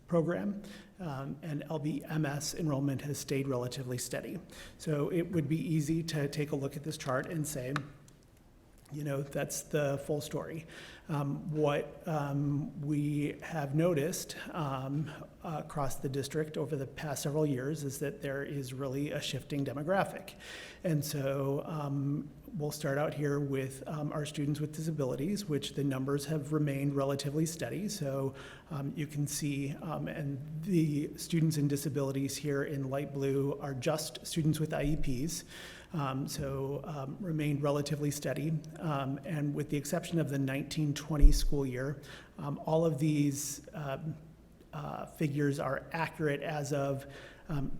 program, and LBMS enrollment has stayed relatively steady. So it would be easy to take a look at this chart and say, you know, that's the full story. What we have noticed across the district over the past several years is that there is really a shifting demographic. And so we'll start out here with our students with disabilities, which the numbers have remained relatively steady. So you can see, and the students in disabilities here in light blue are just students with IEPs. Remained relatively steady. And with the exception of the 1920 school year, all of these figures are accurate as of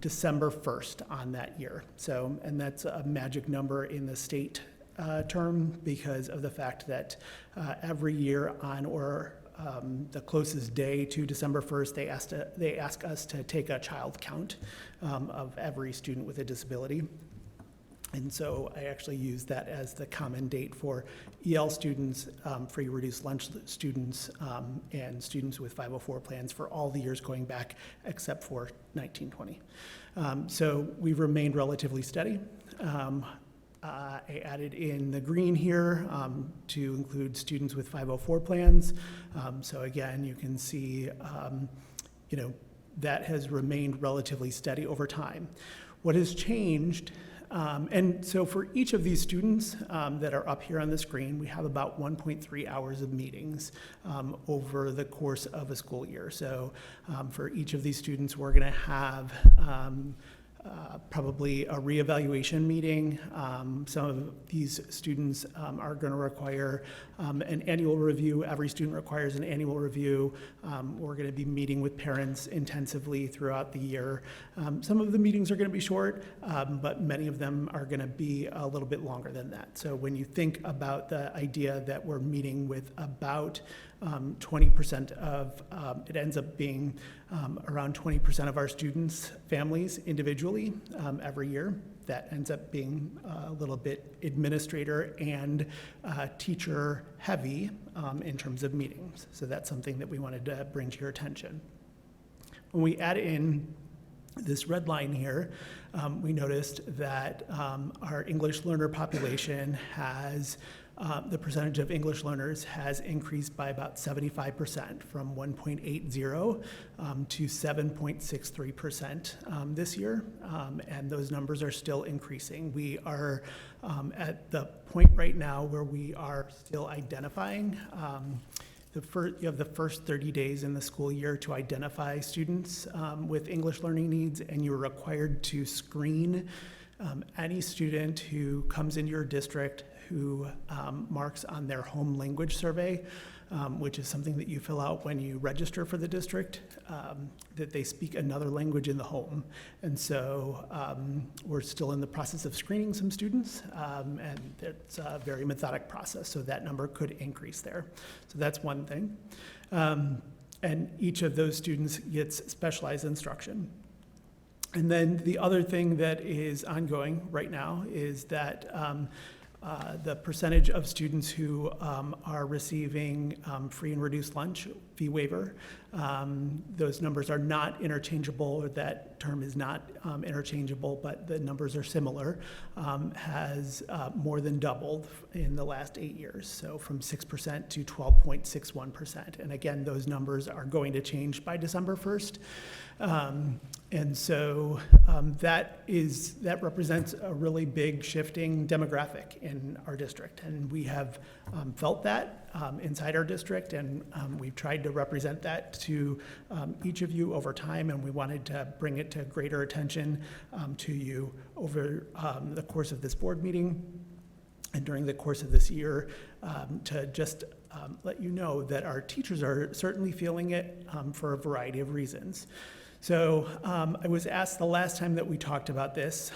December 1st on that year. So, and that's a magic number in the state term because of the fact that every year on or the closest day to December 1st, they ask us to take a child count of every student with a disability. And so I actually use that as the common date for EL students, free reduced lunch students, and students with 504 plans for all the years going back except for 1920. So we've remained relatively steady. I added in the green here to include students with 504 plans. So again, you can see, you know, that has remained relatively steady over time. What has changed, and so for each of these students that are up here on the screen, we have about 1.3 hours of meetings over the course of a school year. So for each of these students, we're gonna have probably a reevaluation meeting. Some of these students are going to require an annual review. Every student requires an annual review. We're going to be meeting with parents intensively throughout the year. Some of the meetings are going to be short, but many of them are going to be a little bit longer than that. So when you think about the idea that we're meeting with about 20% of, it ends up being around 20% of our students' families individually every year. That ends up being a little bit administrator and teacher heavy in terms of meetings. So that's something that we wanted to bring to your attention. When we add in this red line here, we noticed that our English learner population has the percentage of English learners has increased by about 75% from 1.80 to 7.63% this year, and those numbers are still increasing. We are at the point right now where we are still identifying you have the first 30 days in the school year to identify students with English learning needs, and you're required to screen any student who comes into your district who marks on their home language survey, which is something that you fill out when you register for the district, that they speak another language in the home. And so we're still in the process of screening some students, and it's a very methodic process, so that number could increase there. So that's one thing. And each of those students gets specialized instruction. And then the other thing that is ongoing right now is that the percentage of students who are receiving free and reduced lunch fee waiver, those numbers are not interchangeable, or that term is not interchangeable, but the numbers are similar, has more than doubled in the last 8 years. So from 6% to 12.61%. And again, those numbers are going to change by December 1st. And so that represents a really big shifting demographic in our district. And we have felt that inside our district, and we've tried to represent that to each of you over time, and we wanted to bring it to greater attention to you over the course of this board meeting and during the course of this year, to just let you know that our teachers are certainly feeling it for a variety of reasons. So I was asked the last time that we talked about this,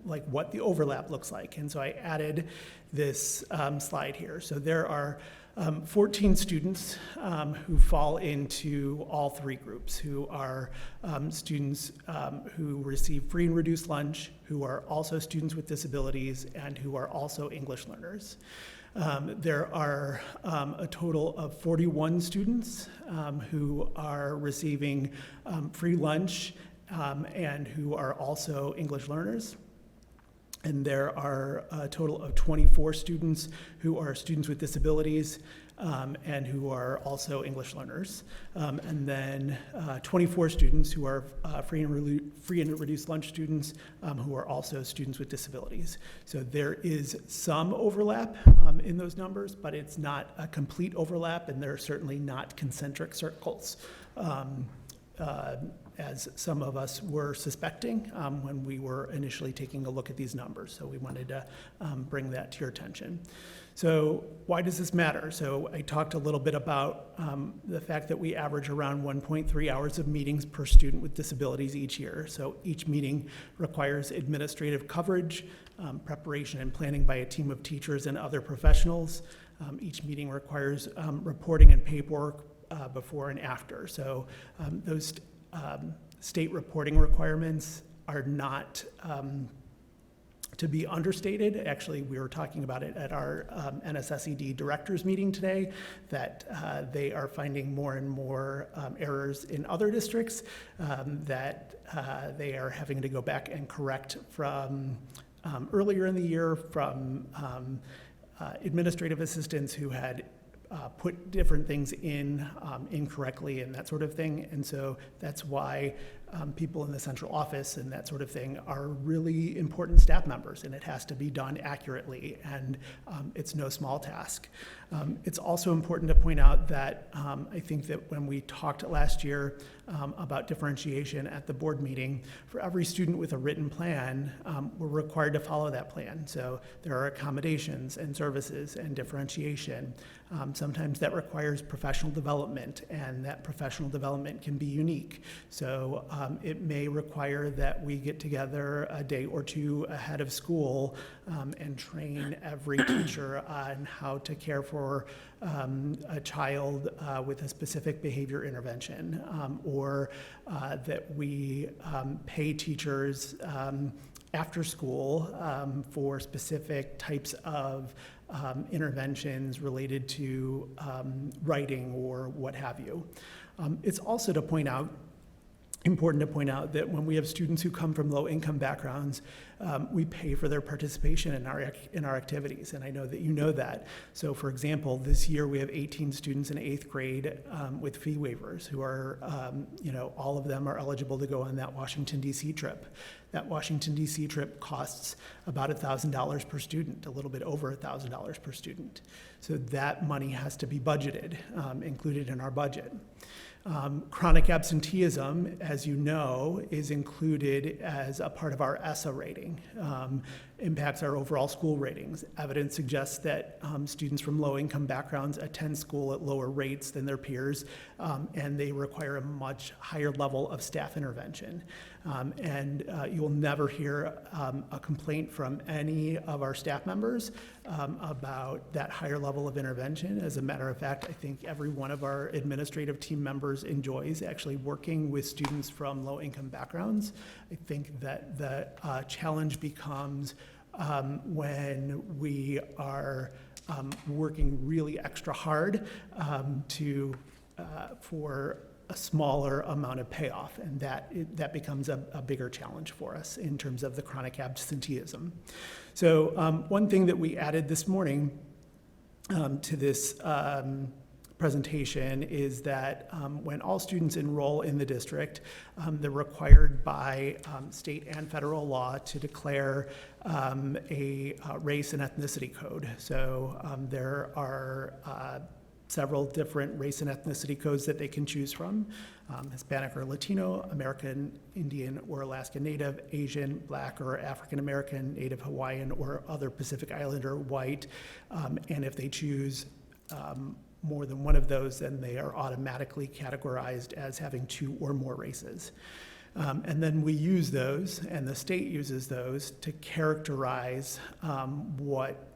like what the overlap looks like. And so I added this slide here. So there are 14 students who fall into all three groups, who are students who receive free and reduced lunch, who are also students with disabilities, and who are also English learners. There are a total of 41 students who are receiving free lunch and who are also English learners. And there are a total of 24 students who are students with disabilities and who are also English learners. And then 24 students who are free and reduced lunch students who are also students with disabilities. So there is some overlap in those numbers, but it's not a complete overlap, and they're certainly not concentric circles. As some of us were suspecting when we were initially taking a look at these numbers. So we wanted to bring that to your attention. So why does this matter? So I talked a little bit about the fact that we average around 1.3 hours of meetings per student with disabilities each year. So each meeting requires administrative coverage, preparation and planning by a team of teachers and other professionals. Each meeting requires reporting and paperwork before and after. So those state reporting requirements are not to be understated. Actually, we were talking about it at our NSSED directors meeting today, that they are finding more and more errors in other districts that they are having to go back and correct from earlier in the year from administrative assistants who had put different things in incorrectly and that sort of thing. And so that's why people in the central office and that sort of thing are really important staff members, and it has to be done accurately, and it's no small task. It's also important to point out that I think that when we talked last year about differentiation at the board meeting, for every student with a written plan, we're required to follow that plan. So there are accommodations and services and differentiation. Sometimes that requires professional development, and that professional development can be unique. So it may require that we get together a day or two ahead of school and train every teacher on how to care for a child with a specific behavior intervention, or that we pay teachers after school for specific types of interventions related to writing or what have you. It's also important to point out that when we have students who come from low-income backgrounds, we pay for their participation in our activities, and I know that you know that. So, for example, this year we have 18 students in 8th grade with fee waivers who are, all of them are eligible to go on that Washington, D.C. trip. That Washington, D.C. trip costs about $1,000 per student, a little bit over $1,000 per student. So that money has to be budgeted, included in our budget. Chronic absenteeism, as you know, is included as a part of our ESSA rating, impacts our overall school ratings. Evidence suggests that students from low-income backgrounds attend school at lower rates than their peers, and they require a much higher level of staff intervention. And you'll never hear a complaint from any of our staff members about that higher level of intervention. As a matter of fact, I think every one of our administrative team members enjoys actually working with students from low-income backgrounds. I think that the challenge becomes when we are working really extra hard for a smaller amount of payoff, and that becomes a bigger challenge for us in terms of the chronic absenteeism. So one thing that we added this morning to this presentation is that when all students enroll in the district, they're required by state and federal law to declare a race and ethnicity code. So there are several different race and ethnicity codes that they can choose from: Hispanic or Latino, American Indian or Alaska Native, Asian, Black or African American, Native Hawaiian or other Pacific Islander, white. And if they choose more than one of those, then they are automatically categorized as having two or more races. And then we use those, and the state uses those, to characterize what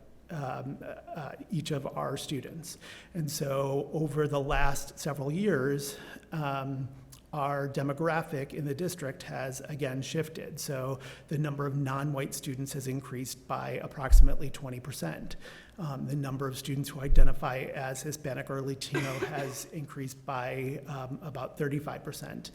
each of our students. And so over the last several years, our demographic in the district has again shifted. So the number of non-white students has increased by approximately 20%. The number of students who identify as Hispanic or Latino has increased by about 35%.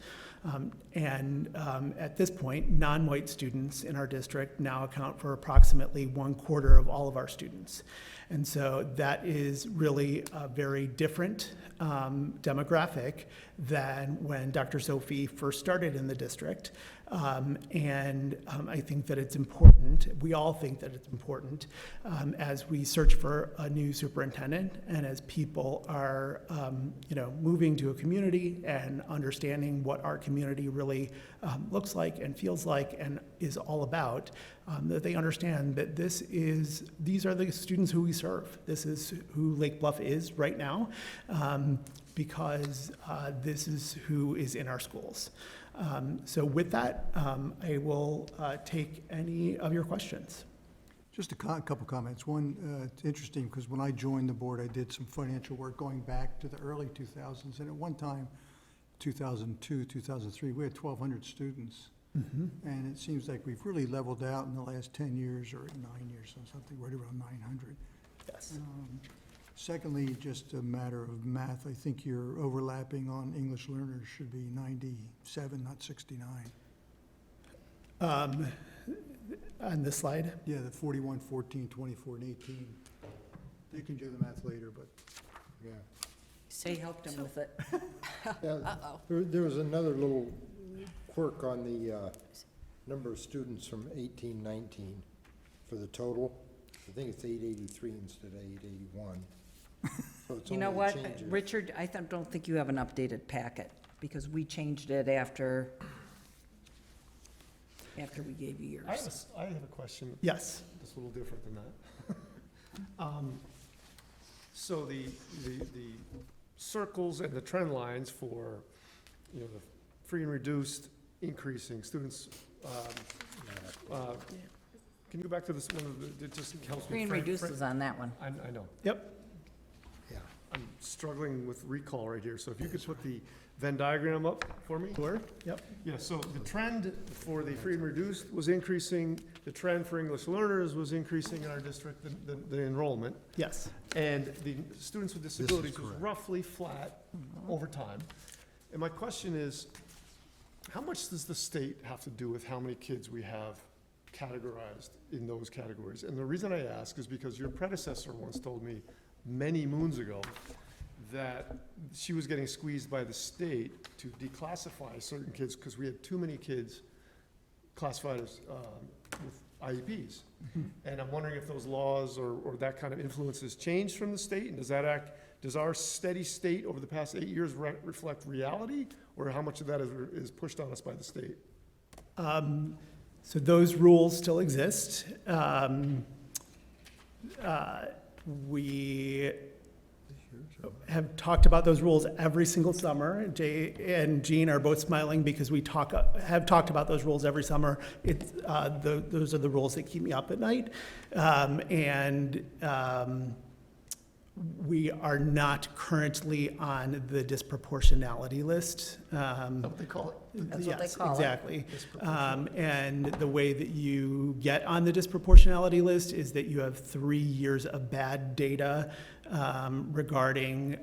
At this point, non-white students in our district now account for approximately 1/4 of all of our students. And so that is really a very different demographic than when Dr. Sophie first started in the district. I think that it's important, we all think that it's important, as we search for a new superintendent and as people are, moving to a community and understanding what our community really looks like and feels like and is all about, that they understand that these are the students who we serve. This is who Lake Bluff is right now, because this is who is in our schools. So with that, I will take any of your questions. Just a couple comments. One, it's interesting because when I joined the board, I did some financial work going back to the early 2000s. And at one time, 2002, 2003, we had 1,200 students. And it seems like we've really leveled out in the last 10 years or 9 years or something, right around 900. Yes. Secondly, just a matter of math, I think your overlapping on English learners should be 97, not 69. On this slide? Yeah, the 41, 14, 24, and 18. You can do the math later, but, yeah. Say helped him with it. There was another little quirk on the number of students from 18-19 for the total. I think it's 883 instead of 881. So it's You know only what, changes. Richard, I don't think you have an updated packet, because we changed it after we gave you yours. I have a question. Yes. It's a little different than that. So the circles and the trend lines for, the free and reduced increasing students, can you go back to this one? It just helps me. Free and reduced is on that one. I know. Yep. I'm struggling with recall right here, so if you could put the Venn diagram up for me? Sure. Yep. Yeah, so the trend for the free and reduced was increasing, the trend for English learners was increasing in our district, the enrollment, Yes. and the students with disabilities was correct. roughly flat over time. And my question is, how much does the state have to do with how many kids we have categorized in those categories? And the reason I ask is because your predecessor once told me many moons ago that she was getting squeezed by the state to declassify certain kids because we had too many kids classified as with IEPs. And I'm wondering if those laws or that kind of influence has changed from the state, and does our steady state over the past 8 years reflect reality, or how much of that is pushed on us by the state? So those rules still exist. We have talked about those rules every single summer. Jay and Jean are both smiling because we have talked about those rules every summer. Those are the rules that keep me up at night. We are not currently on the disproportionality list. That's what they call it. That's what they Yes, call it. exactly. And the way that you get on the disproportionality list is that you have 3 years of bad data regarding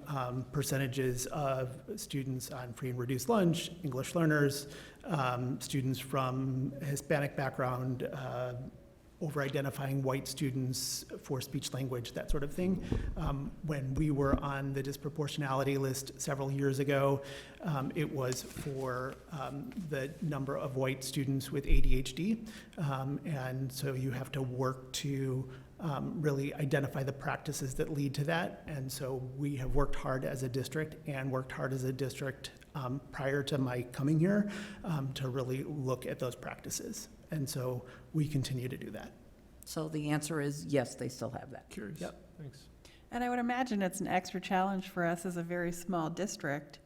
percentages of students on free and reduced lunch, English learners, students from Hispanic background, over-identifying white students for speech language, that sort of thing. When we were on the disproportionality list several years ago, it was for the number of white students with ADHD. And so you have to work to really identify the practices that lead to that. And so we have worked hard as a district prior to my coming here to really look at those practices. And so we continue to do that. So the answer is yes, they still have that. Curious. Yep. Thanks. And I would imagine it's an extra challenge for us as a very small district,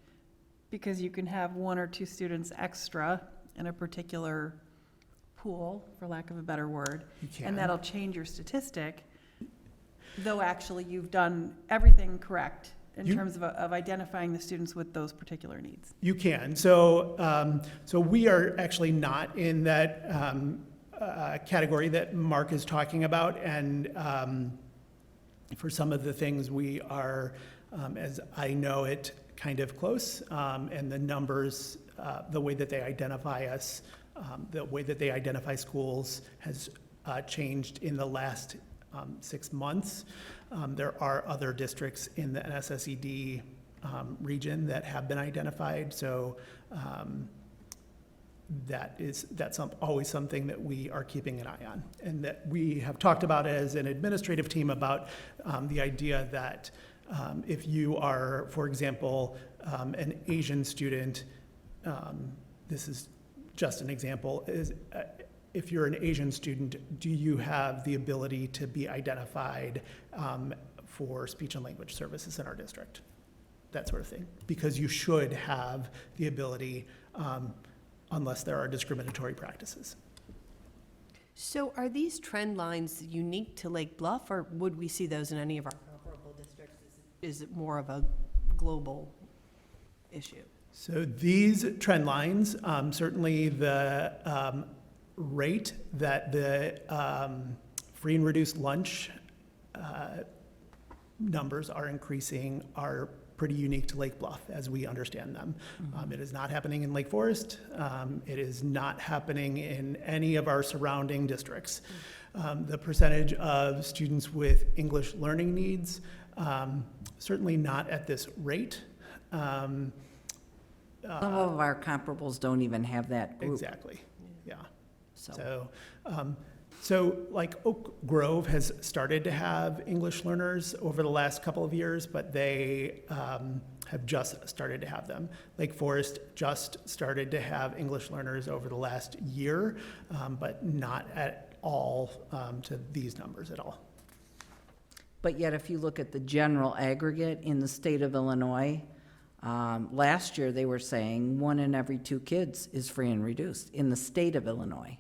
because you can have 1 or 2 students extra in a particular pool, for lack of a better word. You can. And that'll change your statistic. though actually you've done everything correct in You- terms of identifying the students with those particular needs. You can. So, so we are actually not in that category that Mark is talking about. And for some of the things, we are, as I know it, kind of close. And the numbers, the way that they identify us, the way that they identify schools has changed in the last 6 months. There are other districts in the NSSED region that have been identified, so that's always something that we are keeping an eye on, and that we have talked about as an administrative team about the idea that if you are, for example, an Asian student, this is just an example, is if you're an Asian student, do you have the ability to be identified for speech and language services in our district? That sort of thing. Because you should have the ability unless there are discriminatory practices. So are these trend lines unique to Lake Bluff, or would we see those in any of our comparable districts? Is it more of a global issue? So these trend lines, certainly the rate that the free and reduced lunch numbers are increasing are pretty unique to Lake Bluff as we understand them. It is not happening in Lake Forest. It is not happening in any of our surrounding districts. The percentage of students with English learning needs, certainly not at this rate. Some of our comparables don't even have that group. Exactly, yeah. So like Oak Grove has started to have English learners over the last couple of years, but they have just started to have them. Lake Forest just started to have English learners over the last year, but not at all to these numbers at all. But yet, if you look at the general aggregate in the state of Illinois, last year they were saying 1 in every 2 kids is free and reduced in the state of Illinois.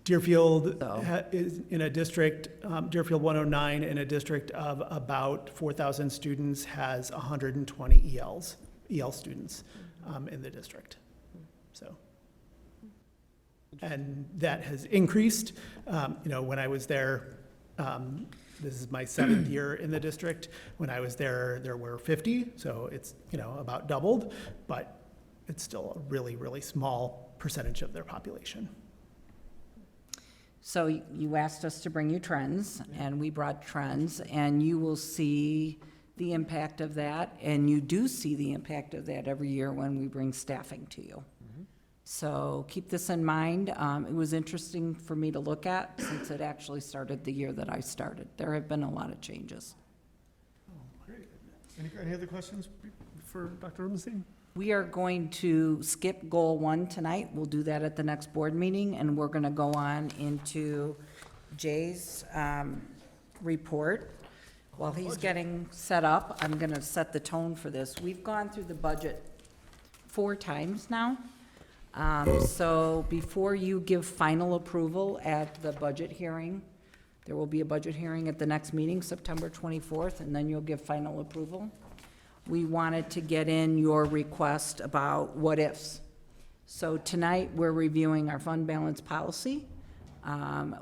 Deerfield is in a district, Deerfield 109, in a district of about 4,000 students, has 120 EL students in the district. So, and that has increased. When I was there, this is my 7th year in the district. When I was there, there were 50, so it's, about doubled, but it's still a really, really small percentage of their population. So you asked us to bring you trends, and we brought trends, and you will see the impact of that, and you do see the impact of that every year when we bring staffing to you. So keep this in mind. It was interesting for me to look at since it actually started the year that I started. There have been a lot of changes. Great. Any other questions for Dr. Rubenstein? We are going to skip goal 1 tonight. We'll do that at the next board meeting, and we're going to go on into Jay's report. While he's getting set up, I'm going to set the tone for this. We've gone through the budget 4 times now. So before you give final approval at the budget hearing, there will be a budget hearing at the next meeting, September 24th, and then you'll give final approval. We wanted to get in your request about what-ifs. So tonight, we're reviewing our fund balance policy.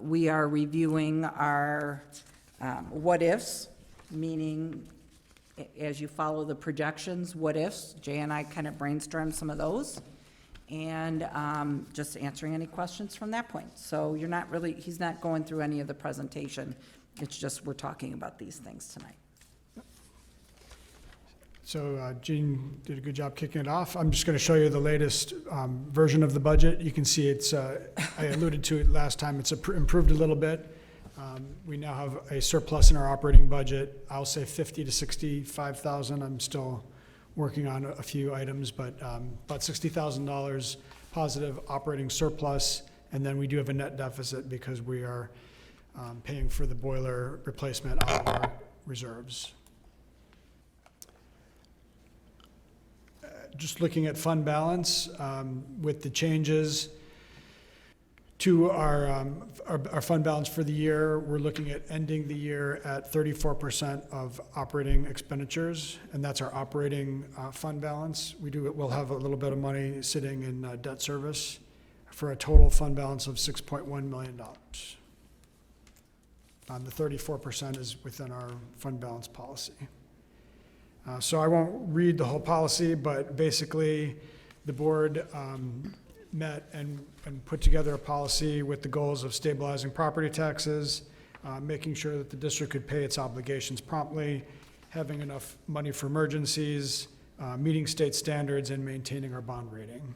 We are reviewing our what-ifs, meaning as you follow the projections, what-ifs. Jay and I kind of brainstormed some of those, and just answering any questions from that point. So you're not really, he's not going through any of the presentation. It's just we're talking about these things tonight. So Jean did a good job kicking it off. I'm just going to show you the latest version of the budget. You can see it's, I alluded to it last time, it's improved a little bit. We now have a surplus in our operating budget. I'll say 50 to 65,000. I'm still working on a few items, but about $60,000 positive operating surplus. And then we do have a net deficit because we are paying for the boiler replacement out of our reserves. Just looking at fund balance, with the changes, To our fund balance for the year, we're looking at ending the year at 34% of operating expenditures, and that's our operating fund balance. We'll have a little bit of money sitting in debt service for a total fund balance of $6.1 million. The 34% is within our fund balance policy. So I won't read the whole policy, but basically the board met and put together a policy with the goals of stabilizing property taxes, making sure that the district could pay its obligations promptly, having enough money for emergencies, meeting state standards, and maintaining our bond rating.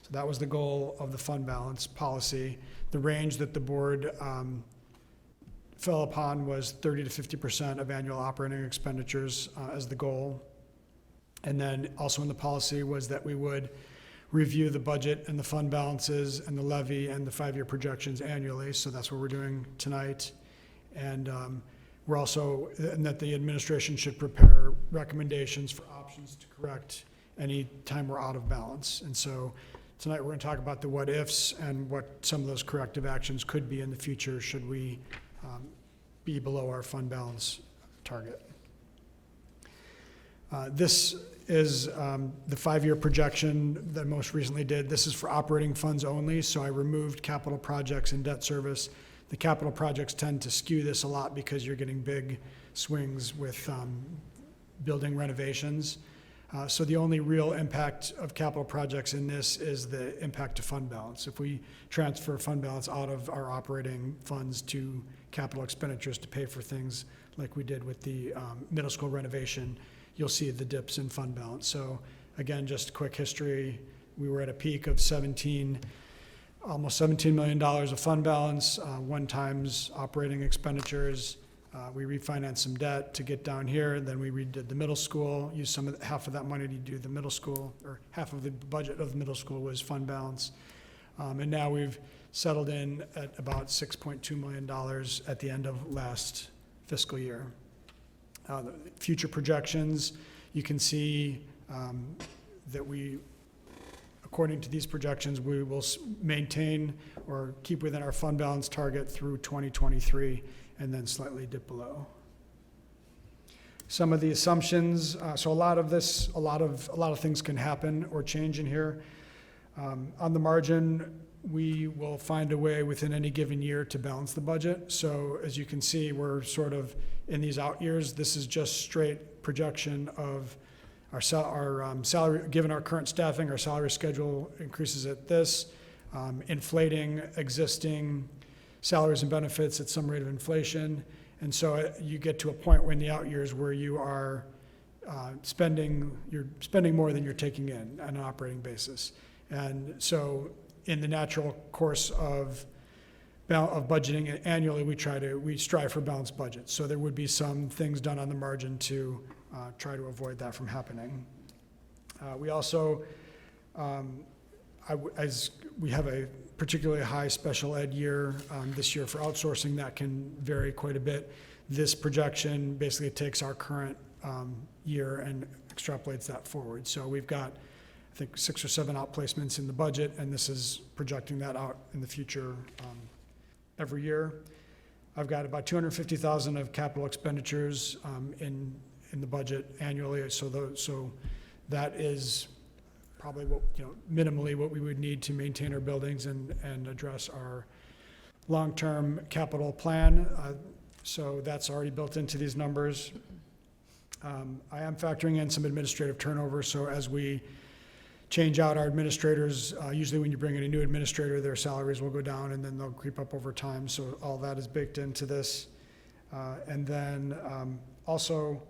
So that was the goal of the fund balance policy. The range that the board fell upon was 30 to 50% of annual operating expenditures as the goal. And then also in the policy was that we would review the budget and the fund balances and the levy and the 5-year projections annually. So that's what we're doing tonight. And we're also, and that the administration should prepare recommendations for options to correct any time we're out of balance. And so tonight we're going to talk about the what ifs and what some of those corrective actions could be in the future should we be below our fund balance target. This is the 5-year projection that I most recently did. This is for operating funds only, so I removed capital projects and debt service. The capital projects tend to skew this a lot because you're getting big swings with building renovations. So the only real impact of capital projects in this is the impact to fund balance. If we transfer fund balance out of our operating funds to capital expenditures to pay for things like we did with the middle school renovation, you'll see the dips in fund balance. So again, just quick history, we were at a peak of almost $17 million of fund balance, 1 times operating expenditures. We refinanced some debt to get down here. Then we redid the middle school, used half of that money to do the middle school, or half of the budget of the middle school was fund balance. And now we've settled in at about $6.2 million at the end of last fiscal year. The future projections, you can see that according to these projections, we will maintain or keep within our fund balance target through 2023 and then slightly dip below. Some of the assumptions, so a lot of things can happen or change in here. On the margin, we will find a way within any given year to balance the budget. So as you can see, we're sort of in these out years. This is just straight projection of our salary, given our current staffing, our salary schedule increases at this, inflating existing salaries and benefits at some rate of inflation. And so you get to a point in the out years where you are spending more than you're taking in on an operating basis. And so in the natural course of budgeting annually, we strive for balanced budgets. So there would be some things done on the margin to try to avoid that from happening. We also, as we have a particularly high special ed year this year for outsourcing, that can vary quite a bit. This projection basically takes our current year and extrapolates that forward. So we've got, I think, 6 or 7 outplacements in the budget, and this is projecting that out in the future every year. I've got about $250,000 of capital expenditures in the budget annually, so that is probably minimally what we would need to maintain our buildings and address our long-term capital plan. So that's already built into these numbers. I am factoring in some administrative turnover, so as we change out our administrators, usually when you bring in a new administrator, their salaries will go down and then they'll creep up over time, so all that is baked into this. And then also,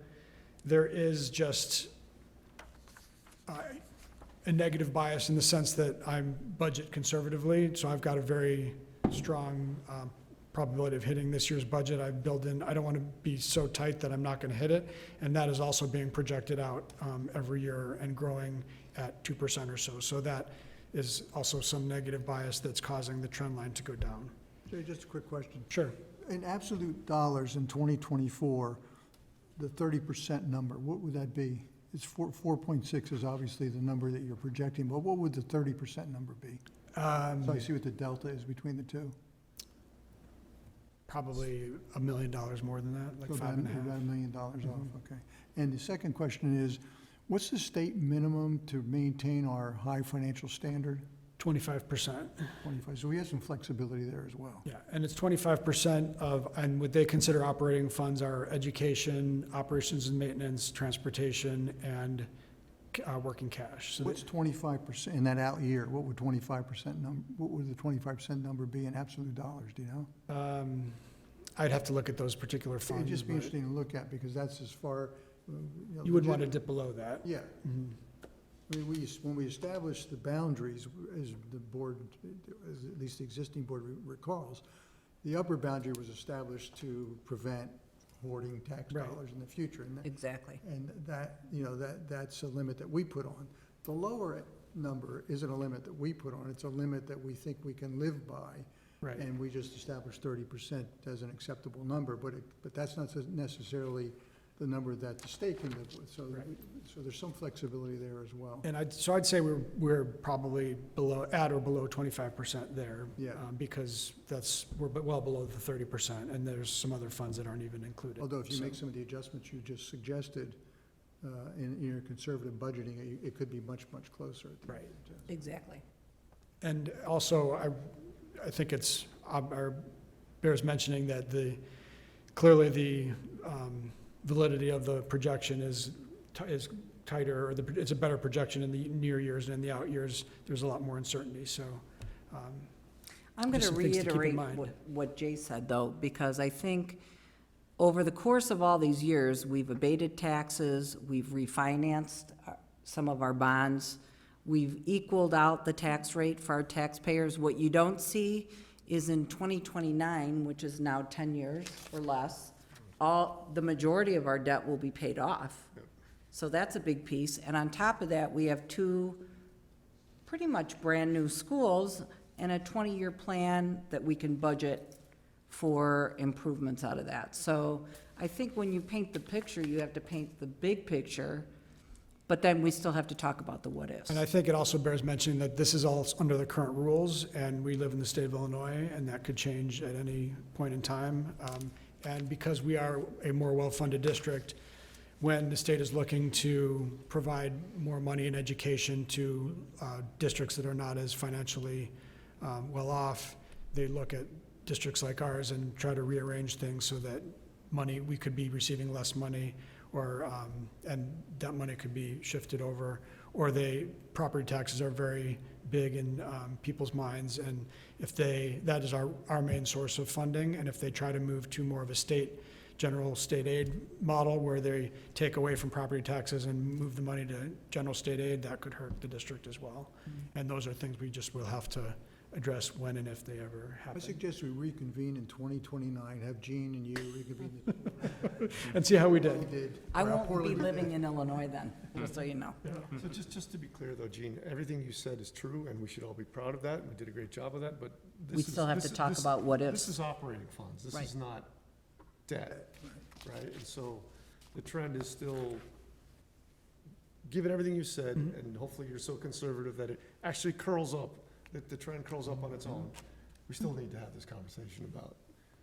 there is just a negative bias in the sense that I'm budget conservatively, so I've got a very strong probability of hitting this year's budget. I've built in, I don't want to be so tight that I'm not going to hit it, and that is also being projected out every year and growing at 2% or so. So that is also some negative bias that's causing the trend line to go down. Jay, just a quick question. Sure. In absolute dollars in 2024, the 30% number, what would that be? It's 4.6 is obviously the number that you're projecting, but what would the 30% number be? So I see what the delta is between the two. Probably $1 million more than that, like So five and a half. About $1 million off, okay. And the second question is, what's the state minimum to maintain our high financial standard? 25%. 25, so we have some flexibility there as well. Yeah, and it's 25% of, and what they consider operating funds are education, operations and maintenance, transportation, and working cash. So What's 25% in that out year? What would 25% what would the 25% number be in absolute dollars, do you know? I'd have to look at those particular funds. It'd just be but interesting to look at, because that's as far, You would want to dip below that. Yeah. Mhm. I mean, when we established the boundaries, as the board, as at least the existing board recalls, the upper boundary was established to prevent hoarding tax Right. dollars in the future. Exactly. And that, that's a limit that we put on. The lower number isn't a limit that we put on, it's a limit that we think we can live by. Right. And we just established 30% as an acceptable number, but that's not necessarily the number that the state can live with. So, Right. so there's some flexibility there as well. And I'd say we're probably at or below 25% there. Yeah. Because we're well below the 30%, and there's some other funds that aren't even included. Although if you So- make some of the adjustments you just suggested in your conservative budgeting, it could be much, much closer. Right. Exactly. And also, I think it's, bears mentioning that clearly the validity of the projection is tighter, or it's a better projection in the near years, and in the out years, there's a lot more uncertainty, so. I'm going Just to some things to keep in reiterate mind. what Jay said, though, because I think over the course of all these years, we've abated taxes, we've refinanced some of our bonds, we've equaled out the tax rate for our taxpayers. What you don't see is in 2029, which is now 10 years or less, the majority of our debt will be paid off. So that's a big piece. And on top of that, we have two pretty much brand-new schools and a 20-year plan that we can budget for improvements out of that. So I think when you paint the picture, you have to paint the big picture, but then we still have to talk about the what-ifs. And I think it also bears mentioning that this is all under the current rules, and we live in the state of Illinois, and that could change at any point in time. And because we are a more well-funded district, when the state is looking to provide more money in education to districts that are not as financially well off, they look at districts like ours and try to rearrange things so that we could be receiving less money, or and that money could be shifted over, or property taxes are very big in people's minds, and if that is our main source of funding, and if they try to move to more of a general state aid model where they take away from property taxes and move the money to general state aid, that could hurt the district as well. And those are things we just will have to address when and if they ever I happen. suggest we reconvene in 2029, have Gene and you reconvene. And see how we We did. did. I or how won't poorly be we living did. in Illinois then, just so you know. So just to be clear though, Gene, everything you said is true, and we should all be proud of that. We did a great job of that, but this We is. still have to this- talk this- about what ifs. This is operating funds. This Right. is not debt, right? And so the trend is still, given everything you said, and hopefully you're so conservative that it actually curls up, that the trend curls up on its own. We still need to have this conversation about.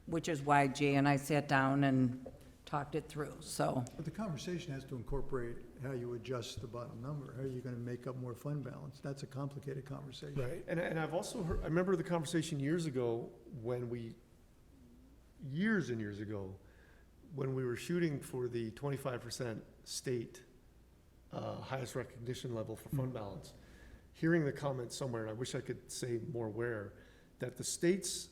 Which is why Jay and I sat down and talked it through, so. But the conversation has to incorporate how you adjust the bottom number. How are you gonna make up more fund balance? That's a complicated conversation. Right. And I've also heard, I remember the conversation years ago when years and years ago, when we were shooting for the 25% state highest recognition level for fund balance, hearing the comment somewhere, and I wish I could say more where, that the state's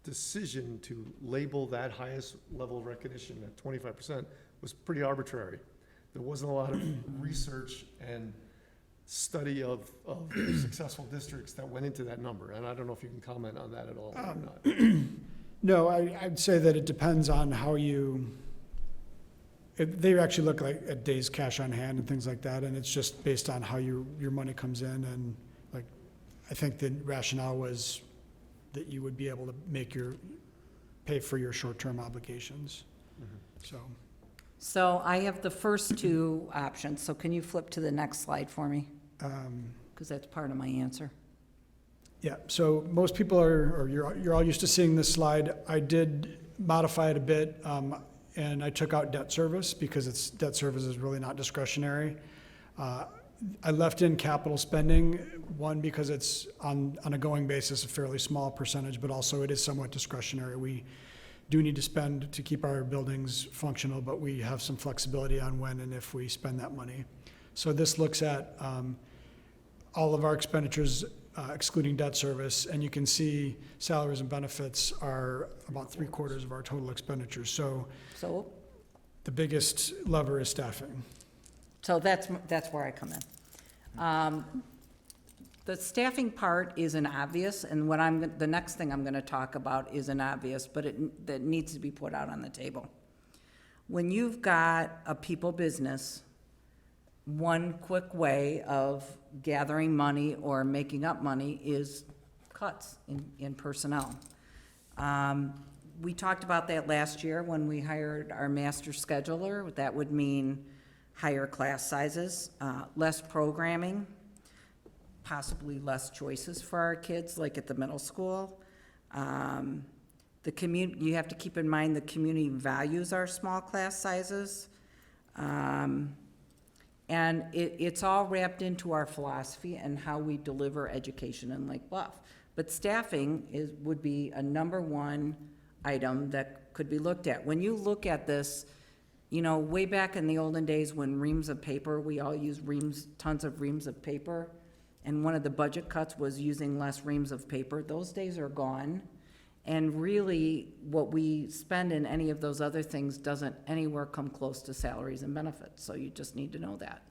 decision to label that highest level of recognition at 25% was pretty arbitrary. There wasn't a lot of research and study of successful districts that went into that number, and I don't know if you can comment on that at all or not. No, I'd say that it depends on how they actually look at days cash on hand and things like that, and it's just based on how your money comes in, and like, I think the rationale was that you would be able to pay for your short-term obligations, so. So I have the first two options, so can you flip to the next slide for me? Because that's part of my answer. Yeah, so most people or you're all used to seeing this slide. I did modify it a bit, and I took out debt service because debt service is really not discretionary. I left in capital spending, one, because it's on a going basis a fairly small percentage, but also it is somewhat discretionary. We do need to spend to keep our buildings functional, but we have some flexibility on when and if we spend that money. So this looks at all of our expenditures excluding debt service, and you can see salaries and benefits are about 3/4 of our total expenditures. So the biggest lever is staffing. So that's where I come in. The staffing part is an obvious, and the next thing I'm gonna talk about is an obvious, but that needs to be put out on the table. When you've got a people business, one quick way of gathering money or making up money is cuts in personnel. We talked about that last year when we hired our master scheduler. That would mean higher class sizes, less programming, possibly less choices for our kids, like at the middle school. You have to keep in mind the community values our small class sizes. And it's all wrapped into our philosophy and how we deliver education in Lake Bluff. But staffing would be a number one item that could be looked at. When you look at this, way back in the olden days when reams of paper, we all used tons of reams of paper, and one of the budget cuts was using less reams of paper. Those days are gone. And really, what we spend in any of those other things doesn't anywhere come close to salaries and benefits, so you just need to know that.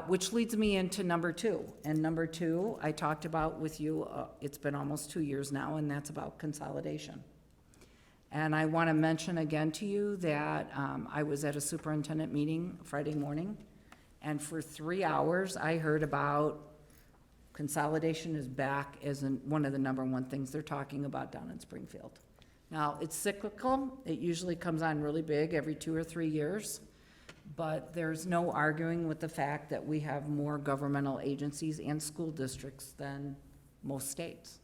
Which leads me into number two. And number two, I talked about with you, it's been almost 2 years now, and that's about consolidation. And I want to mention again to you that I was at a superintendent meeting Friday morning, and for 3 hours, I heard about consolidation is back as one of the number one things they're talking about down in Springfield. Now, it's cyclical. It usually comes on really big every 2 or 3 years, but there's no arguing with the fact that we have more governmental agencies and school districts than most states.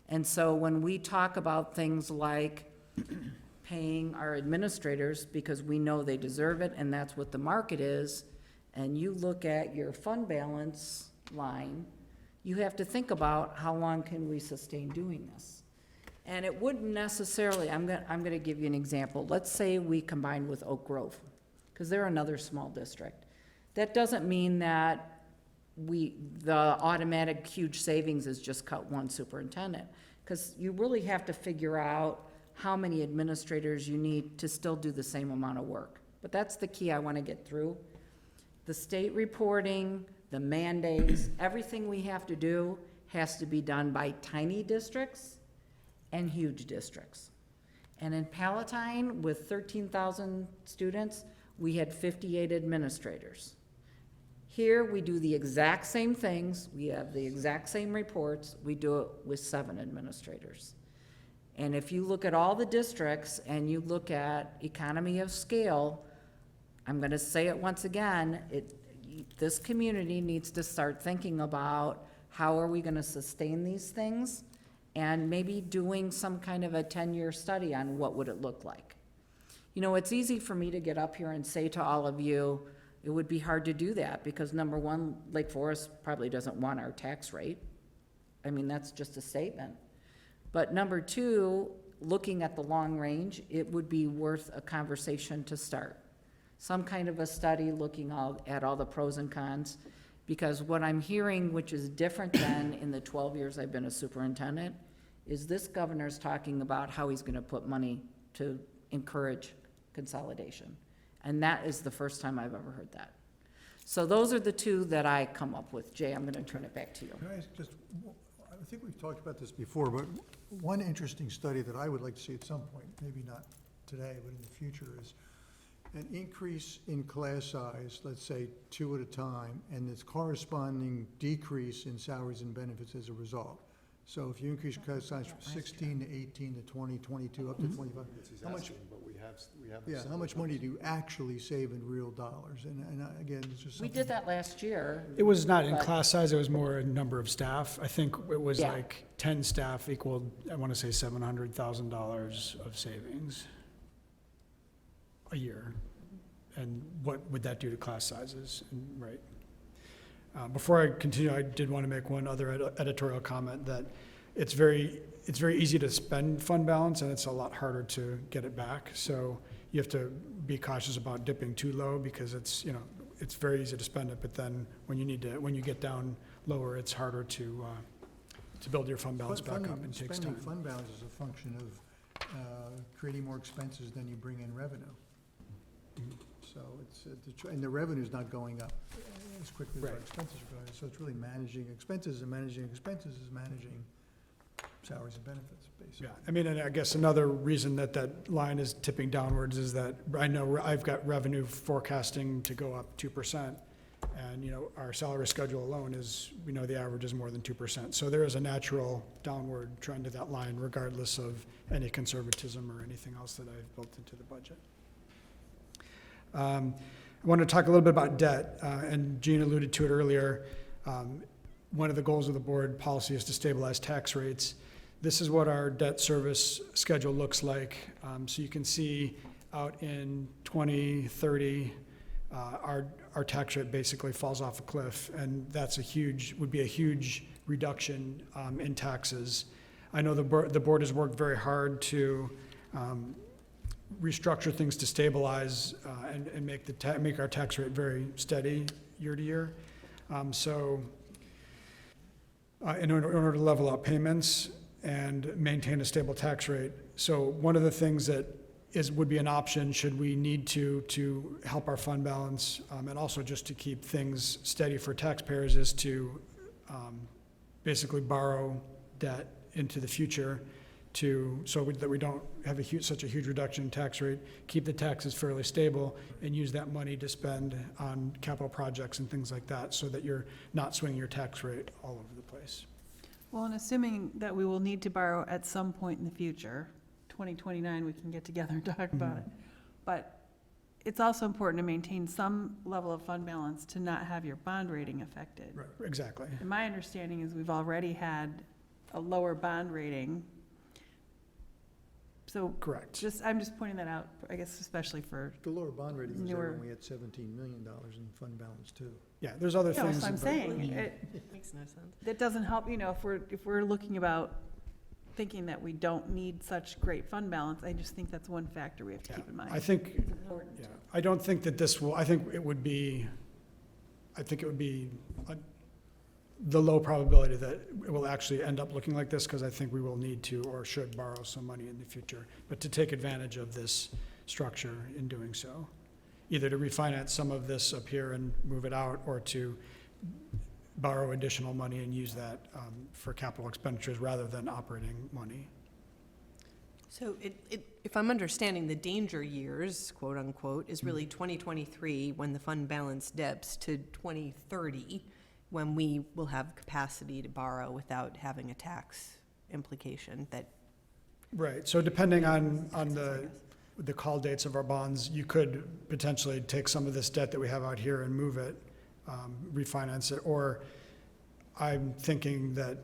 And so when we talk about things like paying our administrators because we know they deserve it and that's what the market is, and you look at your fund balance line, you have to think about how long can we sustain doing this. And it wouldn't necessarily, I'm gonna give you an example. Let's say we combine with Oak Grove, because they're another small district. That doesn't mean that the automatic huge savings is just cut one superintendent, because you really have to figure out how many administrators you need to still do the same amount of work. But that's the key I wanna get through. The state reporting, the mandates, everything we have to do has to be done by tiny districts and huge districts. And in Palatine, with 13,000 students, we had 58 administrators. Here, we do the exact same things, we have the exact same reports, we do it with 7 administrators. And if you look at all the districts and you look at economy of scale, I'm gonna say it once again, this community needs to start thinking about how are we gonna sustain these things, and maybe doing some kind of a 10-year study on what would it look like. It's easy for me to get up here and say to all of you, it would be hard to do that, because number one, Lake Forest probably doesn't want our tax rate. That's just a statement. But number two, looking at the long range, it would be worth a conversation to start. Some kind of a study looking at all the pros and cons, because what I'm hearing, which is different than in the 12 years I've been a superintendent, is this governor's talking about how he's gonna put money to encourage consolidation. And that is the first time I've ever heard that. So those are the two that I come up with. Jay, I'm gonna turn it back to you. Can I ask just, I think we've talked about this before, but one interesting study that I would like to see at some point, maybe not today, but in the future, is an increase in class size, let's say 2 at a time, and its corresponding decrease in salaries and benefits as a result. So if you increase class size from 16 to 18 to 20, 22, up to 25, how much, how much money do you actually save in real dollars? And again, it's just We something. did that last year. It was not in But- class size, it was more a number of staff. I think it was Yeah. like 10 staff equaled, I want to say $700,000 of savings a year. And what would that do to class sizes? Right. Before I continue, I did want to make one other editorial comment that it's very easy to spend fund balance and it's a lot harder to get it back. So you have to be cautious about dipping too low because it's very easy to spend it, but then when you get down lower, it's harder to build your fund balance back up and it takes time. Spending fund balance is a function of creating more expenses than you bring in revenue. So and the revenue's not going up as quickly as our Right. expenses are going up. So it's really managing expenses, and managing expenses is managing salaries and benefits, basically. Yeah, I mean, and I guess another reason that line is tipping downwards is that I know I've got revenue forecasting to go up 2%. And, our salary schedule alone is, we know the average is more than 2%. So there is a natural downward trend to that line regardless of any conservatism or anything else that I've built into the budget. I want to talk a little bit about debt, and Jean alluded to it earlier. One of the goals of the board policy is to stabilize tax rates. This is what our debt service schedule looks like. So you can see out in 2030, our tax rate basically falls off a cliff, and that's would be a huge reduction in taxes. I know the board has worked very hard to restructure things to stabilize and make our tax rate very steady year to year. In order to level out payments and maintain a stable tax rate. So one of the things that would be an option should we need to help our fund balance and also just to keep things steady for taxpayers is to basically borrow debt into the future so that we don't have such a huge reduction in tax rate, keep the taxes fairly stable, and use that money to spend on capital projects and things like that, so that you're not swinging your tax rate all over the place. Well, and assuming that we will need to borrow at some point in the future, 2029, we can get together and talk about it. But it's also important to maintain some level of fund balance to not have your bond rating affected. Right, exactly. And my understanding is we've already had a lower bond rating. So Correct. I'm just pointing that out, I guess especially for, The lower bond rating was there Newer. when we had $17 million in fund balance, too. Yeah, there's other you know, things. so I'm but- saying, Makes no sense. that doesn't help, if we're looking about thinking that we don't need such great fund balance, I just think that's one factor we have to keep in mind. I think, Important. yeah, I don't think that I think it would be the low probability that it will actually end up looking like this, because I think we will need to or should borrow some money in the future, but to take advantage of this structure in doing so, either to refinance some of this up here and move it out, or to borrow additional money and use that for capital expenditures rather than operating money. So if I'm understanding, the danger years, quote unquote, is really 2023, when the fund balance dips, to 2030, when we will have capacity to borrow without having a tax implication that. Right, so depending on the call dates of our bonds, you could potentially take some of this debt that we have out here and move it, refinance it, or I'm thinking that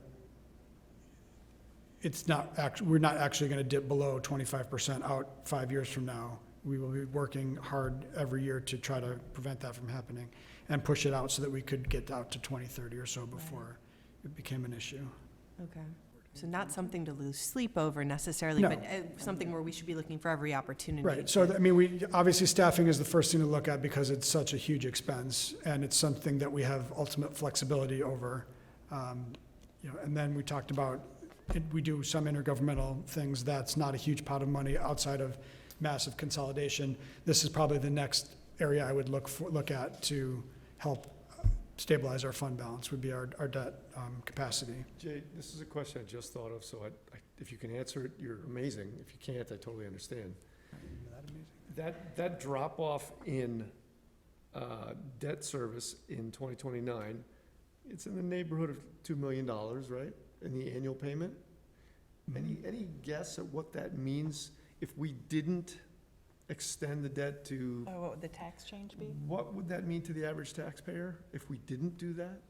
we're not actually gonna dip below 25% out 5 years from now. We will be working hard every year to try to prevent that from happening and push it out so that we could get out to 2030 or so before it became an issue. Okay. So not something to lose sleep over necessarily, No. but something where we should be looking for every opportunity. Right, so, obviously, staffing is the first thing to look at because it's such a huge expense, and it's something that we have ultimate flexibility over. And then we talked about, we do some intergovernmental things, that's not a huge pot of money outside of massive consolidation. This is probably the next area I would look at to help stabilize our fund balance, would be our debt capacity. Jay, this is a question I just thought of, so if you can answer it, you're amazing. If you can't, I totally understand. That drop-off in debt service in 2029, it's in the neighborhood of $2 million, right? in the annual payment. Any guess at what that means if we didn't extend the debt to, Oh, what would the tax change be? what would that mean to the average taxpayer if we didn't do that?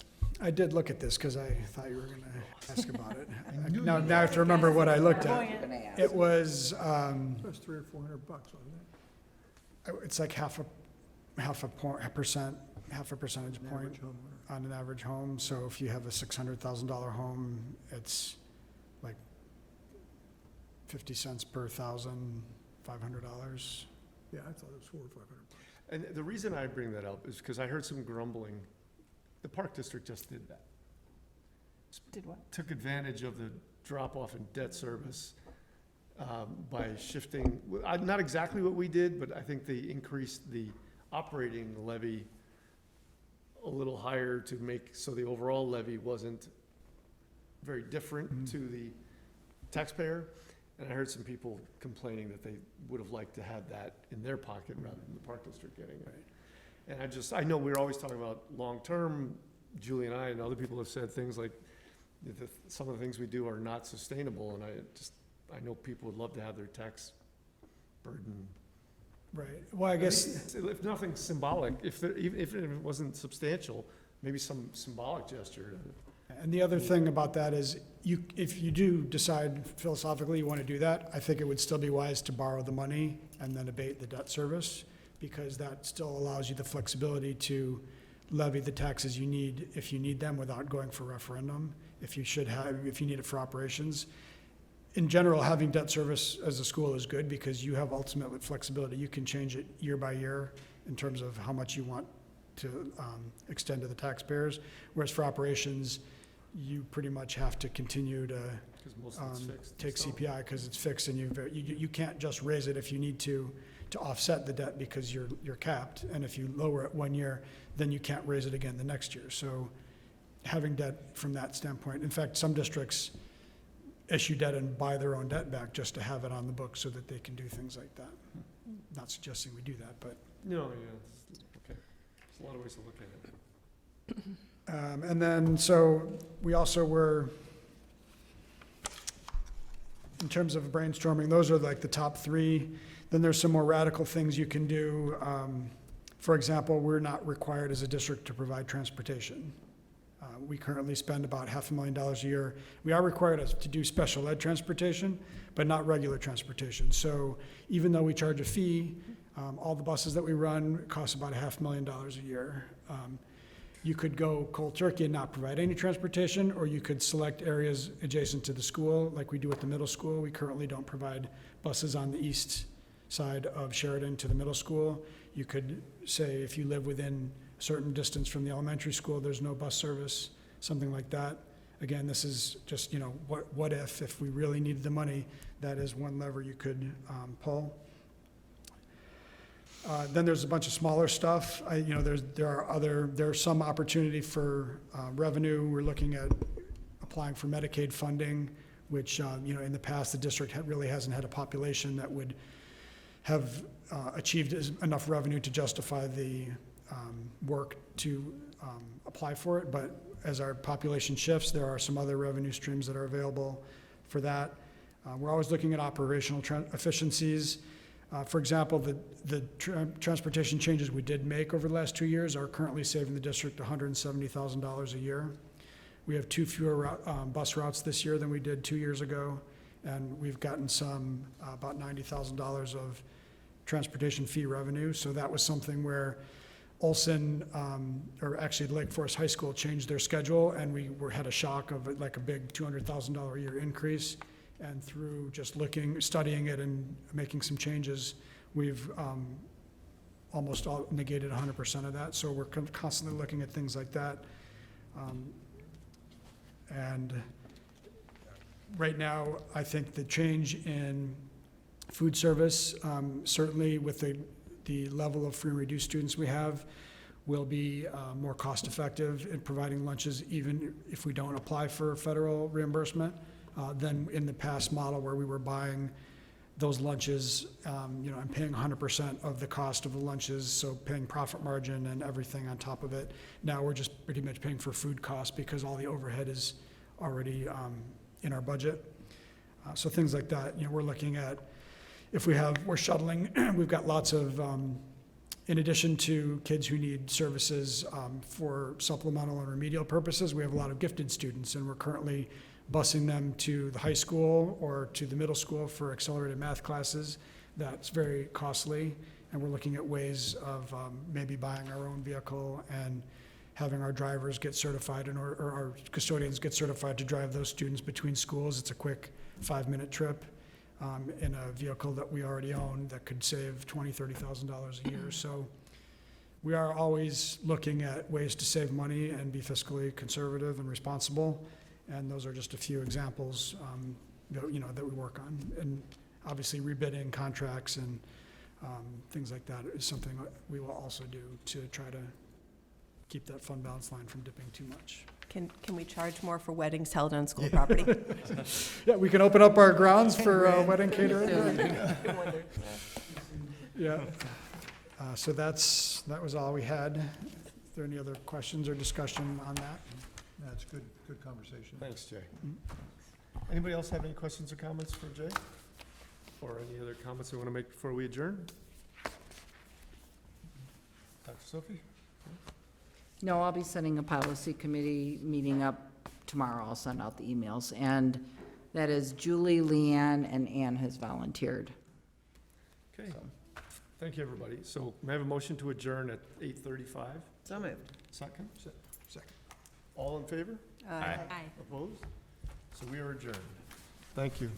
I did look at this because I thought you were going to ask about it. I knew Now you I have to remember what I looked at. I'm gonna ask. It was, It was $300 or $400, wasn't it? it's like half a percentage An point average homeowner. on an average home. So if you have a $600,000 home, it's like 50 cents per thousand, $500. Yeah, I thought it was $400 or $500. And the reason I bring that up is because I heard some grumbling. The Park District just did that. Did what? Took advantage of the drop-off in debt service by shifting, not exactly what we did, but I think they increased the operating levy a little higher to make, so the overall levy wasn't very different to the taxpayer. And I heard some people complaining that they would have liked to have that in their pocket rather than the Park District getting it. And I know we're always talking about long-term. Julie and I and other people have said things like, some of the things we do are not sustainable, and I know people would love to have their tax burden. Right. Well, I guess, If nothing symbolic, even if it wasn't substantial, maybe some symbolic gesture. and the other thing about that is if you do decide philosophically you want to do that, I think it would still be wise to borrow the money and then abate the debt service, because that still allows you the flexibility to levy the taxes you need if you need them without going for referendum, if you need it for operations. In general, having debt service as a school is good because you have ultimate flexibility. You can change it year by year in terms of how much you want to extend to the taxpayers. Whereas for operations, you pretty much have to continue to Because most of it's fixed. take so- CPI because it's fixed, and you can't just raise it if you need to offset the debt because you're capped. And if you lower it 1 year, then you can't raise it again the next year. So having debt from that standpoint, in fact, some districts issue debt and buy their own debt back just to have it on the books so that they can do things like that. Not suggesting we do that, but. No, yeah, okay. There's a lot of ways to look at it. And then, so we also were, in terms of brainstorming, those are like the top three. Then there's some more radical things you can do. For example, we're not required as a district to provide transportation. We currently spend about $500,000 a year. We are required to do special ed transportation, but not regular transportation. So even though we charge a fee, all the buses that we run cost about $500,000 a year. You could go cold turkey and not provide any transportation, or you could select areas adjacent to the school, like we do at the middle school. We currently don't provide buses on the east side of Sheridan to the middle school. You could say if you live within a certain distance from the elementary school, there's no bus service, something like that. Again, this is just, what if we really needed the money, that is one lever you could pull. Then there's a bunch of smaller stuff. There's some opportunity for revenue. We're looking at applying for Medicaid funding, which, in the past, the district really hasn't had a population that would have achieved enough revenue to justify the work to apply for it. But as our population shifts, there are some other revenue streams that are available for that. We're always looking at operational efficiencies. For example, the transportation changes we did make over the last 2 years are currently saving the district $170,000 a year. We have 2 fewer bus routes this year than we did 2 years ago, and we've gotten some, about $90,000 of transportation fee revenue. So that was something where Olson, or actually Lake Forest High School, changed their schedule, and we had a shock of like a big $200,000 a year increase. And through just studying it and making some changes, we've almost negated 100% of that. So we're constantly looking at things like that. And right now, I think the change in food service, certainly with the level of free and reduced students we have, will be more cost effective in providing lunches, even if we don't apply for federal reimbursement. Than in the past model where we were buying those lunches, I'm paying 100% of the cost of the lunches, so paying profit margin and everything on top of it. Now we're just pretty much paying for food costs because all the overhead is already in our budget. So things like that, we're looking at, we're shuttling, we've got lots of, in addition to kids who need services for supplemental and remedial purposes, we have a lot of gifted students, and we're currently busing them to the high school or to the middle school for accelerated math classes. That's very costly, and we're looking at ways of maybe buying our own vehicle and having our drivers get certified or our custodians get certified to drive those students between schools. It's a quick 5-minute trip in a vehicle that we already own that could save $20,000, $30,000 a year. So we are always looking at ways to save money and be fiscally conservative and responsible. And those are just a few examples that we work on. And obviously rebidding contracts and things like that is something that we will also do to try to keep that fund balance line from dipping too much. Can we charge more for weddings held on school property? Yeah, we can open up our grounds for wedding catering. Yeah. So that was all we had. Is there any other questions or discussion on that? That's good conversation. Thanks, Jay. Anybody else have any questions or comments for Jay? Or any other comments we want to make before we adjourn? Dr. Sophie? No, I'll be setting a policy committee meeting up tomorrow. I'll send out the emails. And that is Julie, Leanne, and Ann has volunteered. Okay. Thank you, everybody. So may I have a motion to adjourn at 8:35? So moved. Second? Second. All in favor? Aye. Opposed? So we are adjourned. Thank you.